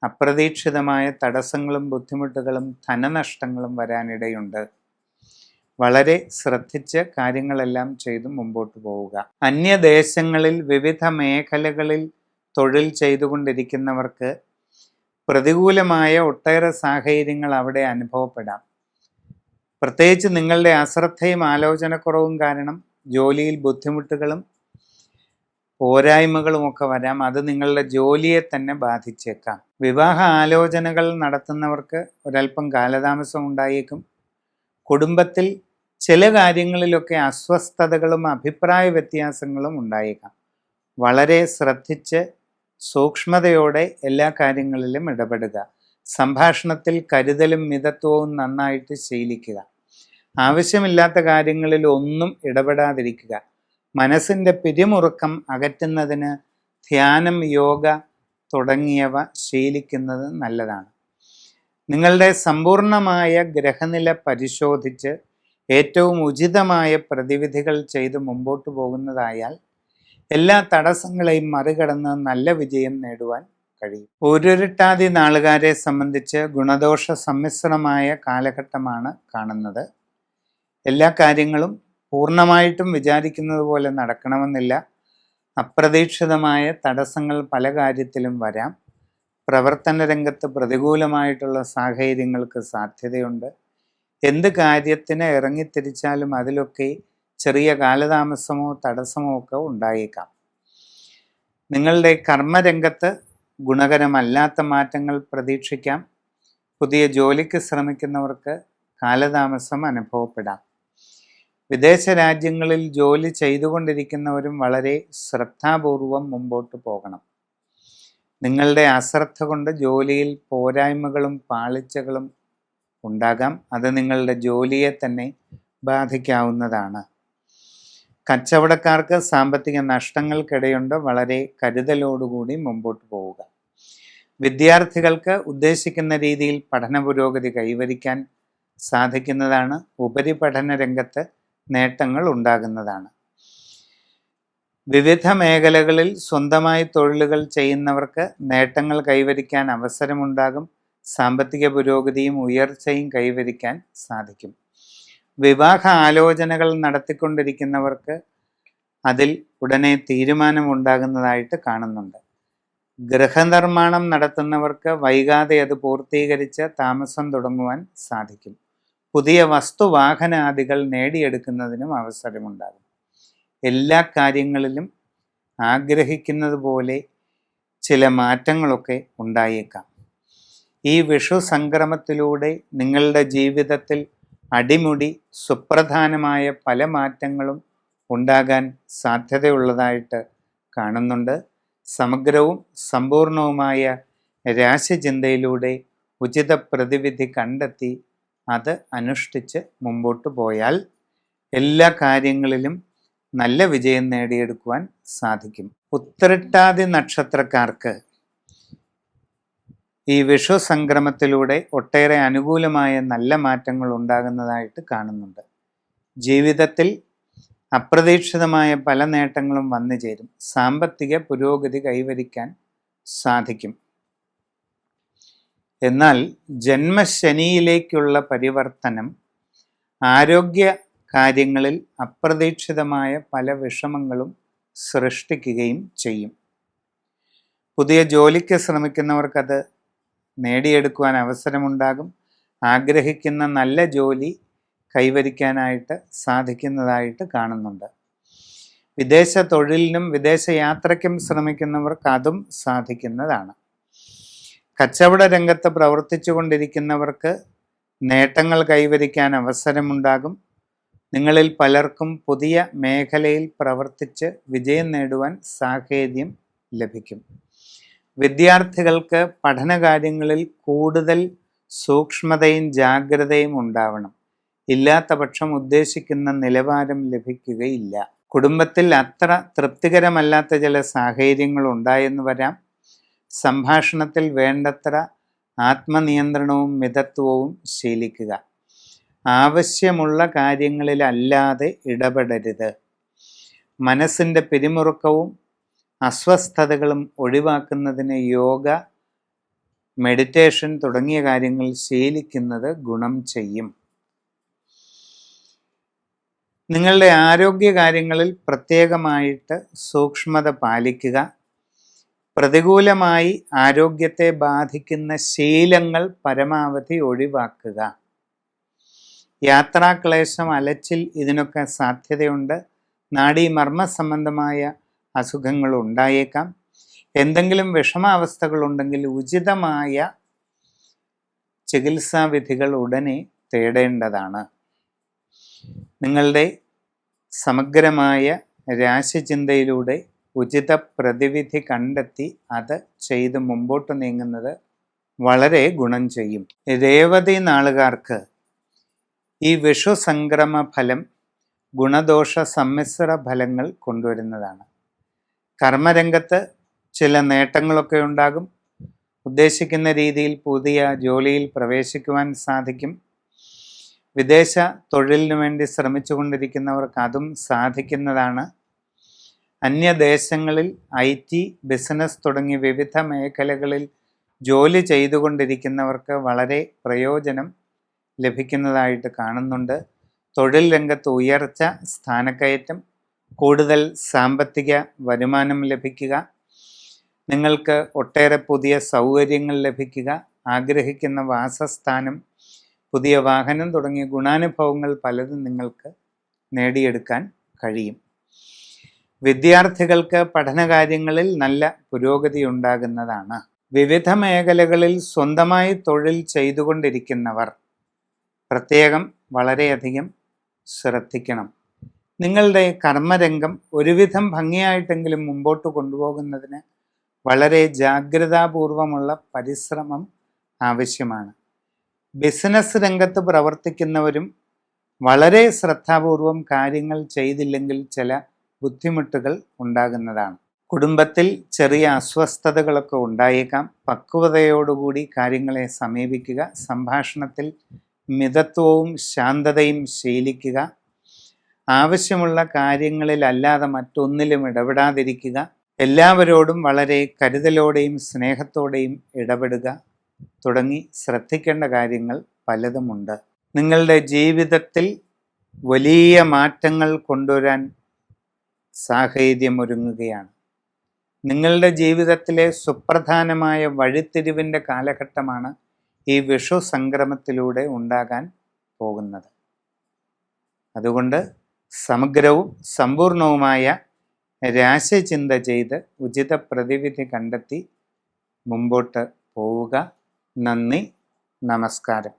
അപ്രതീക്ഷിതമായ തടസ്സങ്ങളും ബുദ്ധിമുട്ടുകളും ധനനഷ്ടങ്ങളും വരാനിടയുണ്ട്. വളരെ ശ്രദ്ധിച്ച് കാര്യങ്ങളെല്ലാം ചെയ്ത് മുമ്പോട്ട് പോവുക. അന്യദേശങ്ങളിൽ വിവിധ മേഖലകളിൽ തൊഴിൽ ചെയ്തുകൊണ്ടിരിക്കുന്നവർക്ക് പ്രതികൂലമായ ഒട്ടേറെ സാഹചര്യങ്ങൾ അവിടെ അനുഭവപ്പെടാം. പ്രത്യേകിച്ച് നിങ്ങളുടെ അശ്രദ്ധയും ആലോചനക്കുറവും കാരണം ജോലിയിൽ ബുദ്ധിമുട്ടുകളും പോരായ്മകളുമൊക്കെ വരാം. അത് നിങ്ങളുടെ ജോലിയെ തന്നെ ബാധിച്ചേക്കാം. വിവാഹ ആലോചനകൾ നടത്തുന്നവർക്ക് ഒരല്പം കാലതാമസം ഉണ്ടായേക്കും. കുടുംബത്തിൽ ചില കാര്യങ്ങളിലൊക്കെ അസ്വസ്ഥതകളും അഭിപ്രായ വ്യത്യാസങ്ങളും ഉണ്ടായേക്കാം. വളരെ ശ്രദ്ധിച്ച് സൂക്ഷ്മതയോടെ എല്ലാ കാര്യങ്ങളിലും ഇടപെടുക. സംഭാഷണത്തിൽ കരുതലും മിതത്വവും നന്നായിട്ട് ശീലിക്കുക. ആവശ്യമില്ലാത്ത കാര്യങ്ങളിൽ ഒന്നും ഇടപെടാതിരിക്കുക. മനസ്സിൻ്റെ പിരിമുറുക്കം അകറ്റുന്നതിന് ധ്യാനം, യോഗ തുടങ്ങിയവ ശീലിക്കുന്നത് നല്ലതാണ്. നിങ്ങളുടെ സമ്പൂർണമായ ഗ്രഹനില പരിശോധിച്ച് ഏറ്റവും ഉചിതമായ പ്രതിവിധികൾ ചെയ്ത് മുമ്പോട്ട് പോകുന്നതായാൽ എല്ലാ തടസ്സങ്ങളെയും മറികടന്ന് നല്ല വിജയം നേടുവാൻ കഴിയും. പൂരുരുട്ടാതി നാളുകാരെ സംബന്ധിച്ച് ഗുണദോഷ സമ്മിശ്രമായ കാലഘട്ടമാണ് കാണുന്നത്. എല്ലാ കാര്യങ്ങളും പൂർണ്ണമായിട്ടും വിചാരിക്കുന്നത് പോലെ നടക്കണമെന്നില്ല. അപ്രതീക്ഷിതമായ തടസ്സങ്ങൾ പല കാര്യത്തിലും വരാം. പ്രവർത്തന രംഗത്ത് പ്രതികൂലമായിട്ടുള്ള സാഹചര്യങ്ങൾക്ക് സാധ്യതയുണ്ട്. എന്ത് കാര്യത്തിന് ഇറങ്ങിത്തിരിച്ചാലും അതിലൊക്കെ ചെറിയ കാലതാമസമോ തടസ്സമോ ഒക്കെ ഉണ്ടായേക്കാം. നിങ്ങളുടെ കർമ്മരംഗത്ത് ഗുണകരമല്ലാത്ത മാറ്റങ്ങൾ പ്രതീക്ഷിക്കാം. പുതിയ ജോലിക്ക് ശ്രമിക്കുന്നവർക്ക് കാലതാമസം അനുഭവപ്പെടാം. വിദേശ രാജ്യങ്ങളിൽ ജോലി ചെയ്തുകൊണ്ടിരിക്കുന്നവരും വളരെ ശ്രദ്ധാപൂർവം മുമ്പോട്ട് പോകണം. നിങ്ങളുടെ അശ്രദ്ധ കൊണ്ട് ജോലിയിൽ പോരായ്മകളും പാളിച്ചകളും ഉണ്ടാകാം. അത് നിങ്ങളുടെ ജോലിയെ തന്നെ ബാധിക്കാവുന്നതാണ്. കച്ചവടക്കാർക്ക് സാമ്പത്തിക നഷ്ടങ്ങൾക്കിടയുണ്ട്. വളരെ കരുതലോടുകൂടി മുമ്പോട്ട് പോവുക. വിദ്യാർത്ഥികൾക്ക് ഉദ്ദേശിക്കുന്ന രീതിയിൽ പഠന പുരോഗതി കൈവരിക്കാൻ സാധിക്കുന്നതാണ്. ഉപരിപഠന രംഗത്ത് നേട്ടങ്ങൾ ഉണ്ടാകുന്നതാണ്. വിവിധ മേഖലകളിൽ സ്വന്തമായി തൊഴിലുകൾ ചെയ്യുന്നവർക്ക് നേട്ടങ്ങൾ കൈവരിക്കാൻ അവസരമുണ്ടാകും. സാമ്പത്തിക പുരോഗതിയും ഉയർച്ചയും കൈവരിക്കാൻ സാധിക്കും. വിവാഹ ആലോചനകൾ നടത്തിക്കൊണ്ടിരിക്കുന്നവർക്ക് അതിൽ ഉടനെ തീരുമാനമുണ്ടാകുന്നതായിട്ട് കാണുന്നുണ്ട്. ഗൃഹനിർമ്മാണം നടത്തുന്നവർക്ക് വൈകാതെ അത് പൂർത്തീകരിച്ച് താമസം തുടങ്ങുവാൻ സാധിക്കും. പുതിയ വസ്തുവാഹനാദികൾ നേടിയെടുക്കുന്നതിനും അവസരമുണ്ടാകും. എല്ലാ കാര്യങ്ങളിലും ആഗ്രഹിക്കുന്നത് പോലെ ചില മാറ്റങ്ങളൊക്കെ ഉണ്ടായേക്കാം. ഈ വിഷു സംക്രമത്തിലൂടെ നിങ്ങളുടെ ജീവിതത്തിൽ അടിമുടി സുപ്രധാനമായ പല മാറ്റങ്ങളും ഉണ്ടാകാൻ സാധ്യതയുള്ളതായിട്ട് കാണുന്നുണ്ട്. സമഗ്രവും സമ്പൂർണവുമായ രാശിചിന്തയിലൂടെ ഉചിത പ്രതിവിധി കണ്ടെത്തി അത് അനുഷ്ഠിച്ച് മുമ്പോട്ട് പോയാൽ എല്ലാ കാര്യങ്ങളിലും നല്ല വിജയം നേടിയെടുക്കുവാൻ സാധിക്കും. ഉത്രട്ടാതി നക്ഷത്രക്കാർക്ക് ഈ വിഷു സംക്രമത്തിലൂടെ ഒട്ടേറെ അനുകൂലമായ നല്ല മാറ്റങ്ങൾ ഉണ്ടാകുന്നതായിട്ട് കാണുന്നുണ്ട്. ജീവിതത്തിൽ അപ്രതീക്ഷിതമായ പല നേട്ടങ്ങളും വന്നു ചേരും. സാമ്പത്തിക പുരോഗതി കൈവരിക്കാൻ സാധിക്കും. എന്നാൽ ജന്മശനിയിലേക്കുള്ള പരിവർത്തനം ആരോഗ്യ കാര്യങ്ങളിൽ അപ്രതീക്ഷിതമായ പല വിഷമങ്ങളും സൃഷ്ടിക്കുകയും ചെയ്യും. പുതിയ ജോലിക്ക് ശ്രമിക്കുന്നവർക്കത് നേടിയെടുക്കുവാൻ അവസരമുണ്ടാകും. ആഗ്രഹിക്കുന്ന നല്ല ജോലി കൈവരിക്കാനായിട്ട് സാധിക്കുന്നതായിട്ട് കാണുന്നുണ്ട്. വിദേശ തൊഴിലിനും വിദേശ യാത്രയ്ക്കും ശ്രമിക്കുന്നവർക്ക് അതും സാധിക്കുന്നതാണ്. കച്ചവട രംഗത്ത് പ്രവർത്തിച്ചു കൊണ്ടിരിക്കുന്നവർക്ക് നേട്ടങ്ങൾ കൈവരിക്കാൻ അവസരമുണ്ടാകും. നിങ്ങളിൽ പലർക്കും പുതിയ മേഖലയിൽ പ്രവർത്തിച്ച് വിജയം നേടുവാൻ സാഹചര്യം ലഭിക്കും. വിദ്യാർത്ഥികൾക്ക് പഠനകാര്യങ്ങളിൽ കൂടുതൽ സൂക്ഷ്മതയും ജാഗ്രതയും ഉണ്ടാവണം. ഇല്ലാത്ത പക്ഷം ഉദ്ദേശിക്കുന്ന നിലവാരം ലഭിക്കുകയില്ല. കുടുംബത്തിൽ അത്ര തൃപ്തികരമല്ലാത്ത ചില സാഹചര്യങ്ങൾ ഉണ്ടായെന്ന് വരാം. സംഭാഷണത്തിൽ വേണ്ടത്ര ആത്മനിയന്ത്രണവും മിതത്വവും ശീലിക്കുക. ആവശ്യമുള്ള കാര്യങ്ങളിലല്ലാതെ ഇടപെടരുത്. മനസ്സിൻ്റെ പിരിമുറുക്കവും അസ്വസ്ഥതകളും ഒഴിവാക്കുന്നതിന് യോഗ, മെഡിറ്റേഷൻ തുടങ്ങിയ കാര്യങ്ങൾ ശീലിക്കുന്നത് ഗുണം ചെയ്യും. നിങ്ങളുടെ ആരോഗ്യകാര്യങ്ങളിൽ പ്രത്യേകമായിട്ട് സൂക്ഷ്മത പാലിക്കുക. പ്രതികൂലമായി ആരോഗ്യത്തെ ബാധിക്കുന്ന ശീലങ്ങൾ പരമാവധി ഒഴിവാക്കുക. യാത്രാക്ലേശം, അലച്ചിൽ ഇതിനൊക്കെ സാധ്യതയുണ്ട്. നാഡീമർമ്മ സംബന്ധമായ അസുഖങ്ങൾ ഉണ്ടായേക്കാം. എന്തെങ്കിലും വിഷമാവസ്ഥകളുണ്ടെങ്കിൽ ഉചിതമായ ചികിത്സാവിധികൾ ഉടനെ തേടേണ്ടതാണ്. നിങ്ങളുടെ സമഗ്രമായ രാശിചിന്തയിലൂടെ ഉചിത പ്രതിവിധി കണ്ടെത്തി അത് ചെയ്ത് മുമ്പോട്ട് നീങ്ങുന്നത് വളരെ ഗുണം ചെയ്യും. രേവതി നാളുകാർക്ക് ഈ വിഷു സംക്രമ ഫലം ഗുണദോഷ സമ്മിശ്ര ഫലങ്ങൾ കൊണ്ടുവരുന്നതാണ്. കർമ്മരംഗത്ത് ചില നേട്ടങ്ങളൊക്കെ ഉണ്ടാകും. ഉദ്ദേശിക്കുന്ന രീതിയിൽ പുതിയ ജോലിയിൽ പ്രവേശിക്കുവാൻ സാധിക്കും. വിദേശ തൊഴിലിനു വേണ്ടി ശ്രമിച്ചു കൊണ്ടിരിക്കുന്നവർക്ക് അതും സാധിക്കുന്നതാണ്. അന്യദേശങ്ങളിൽ IT, ബിസിനസ് തുടങ്ങി വിവിധ മേഖലകളിൽ ജോലി ചെയ്തുകൊണ്ടിരിക്കുന്നവർക്ക് വളരെ പ്രയോജനം ലഭിക്കുന്നതായിട്ട് കാണുന്നുണ്ട്. തൊഴിൽ രംഗത്ത് ഉയർച്ച, സ്ഥാനക്കയറ്റം, കൂടുതൽ സാമ്പത്തിക വരുമാനം ലഭിക്കുക, നിങ്ങൾക്ക് ഒട്ടേറെ പുതിയ സൗകര്യങ്ങൾ ലഭിക്കുക, ആഗ്രഹിക്കുന്ന വാസസ്ഥാനം, പുതിയ വാഹനം തുടങ്ങിയ ഗുണാനുഭവങ്ങൾ പലതും നിങ്ങൾക്ക് നേടിയെടുക്കാൻ കഴിയും. വിദ്യാർത്ഥികൾക്ക് പഠനകാര്യങ്ങളിൽ നല്ല പുരോഗതി ഉണ്ടാകുന്നതാണ്. വിവിധ മേഖലകളിൽ സ്വന്തമായി തൊഴിൽ ചെയ്തുകൊണ്ടിരിക്കുന്നവർ പ്രത്യേകം വളരെയധികം ശ്രദ്ധിക്കണം. നിങ്ങളുടെ കർമ്മരംഗം ഒരുവിധം ഭംഗിയായിട്ടെങ്കിലും മുമ്പോട്ട് കൊണ്ടുപോകുന്നതിന് വളരെ ജാഗ്രതാപൂർവമുള്ള പരിശ്രമം ആവശ്യമാണ്. ബിസിനസ് രംഗത്ത് പ്രവർത്തിക്കുന്നവരും വളരെ ശ്രദ്ധാപൂർവം കാര്യങ്ങൾ ചെയ്തില്ലെങ്കിൽ ചില ബുദ്ധിമുട്ടുകൾ ഉണ്ടാകുന്നതാണ്. കുടുംബത്തിൽ ചെറിയ അസ്വസ്ഥതകളൊക്കെ ഉണ്ടായേക്കാം. പക്വതയോടുകൂടി കാര്യങ്ങളെ സമീപിക്കുക. സംഭാഷണത്തിൽ മിതത്വവും ശാന്തതയും ശീലിക്കുക. ആവശ്യമുള്ള കാര്യങ്ങളിലല്ലാതെ മറ്റൊന്നിലും ഇടപെടാതിരിക്കുക. എല്ലാവരോടും വളരെ കരുതലോടെയും സ്നേഹത്തോടെയും ഇടപെടുക തുടങ്ങി ശ്രദ്ധിക്കേണ്ട കാര്യങ്ങൾ പലതുമുണ്ട്. നിങ്ങളുടെ ജീവിതത്തിൽ വലിയ മാറ്റങ്ങൾ കൊണ്ടുവരാൻ സാഹചര്യമൊരുങ്ങുകയാണ്. നിങ്ങളുടെ ജീവിതത്തിലെ സുപ്രധാനമായ വഴിത്തിരിവിൻ്റെ കാലഘട്ടമാണ് ഈ വിഷു സംക്രമത്തിലൂടെ ഉണ്ടാകാൻ പോകുന്നത്. അതുകൊണ്ട് സമഗ്രവും സമ്പൂർണവുമായ രാശിചിന്ത ചെയ്ത് ഉചിത പ്രതിവിധി കണ്ടെത്തി മുമ്പോട്ട് പോവുക. നന്ദി, നമസ്കാരം.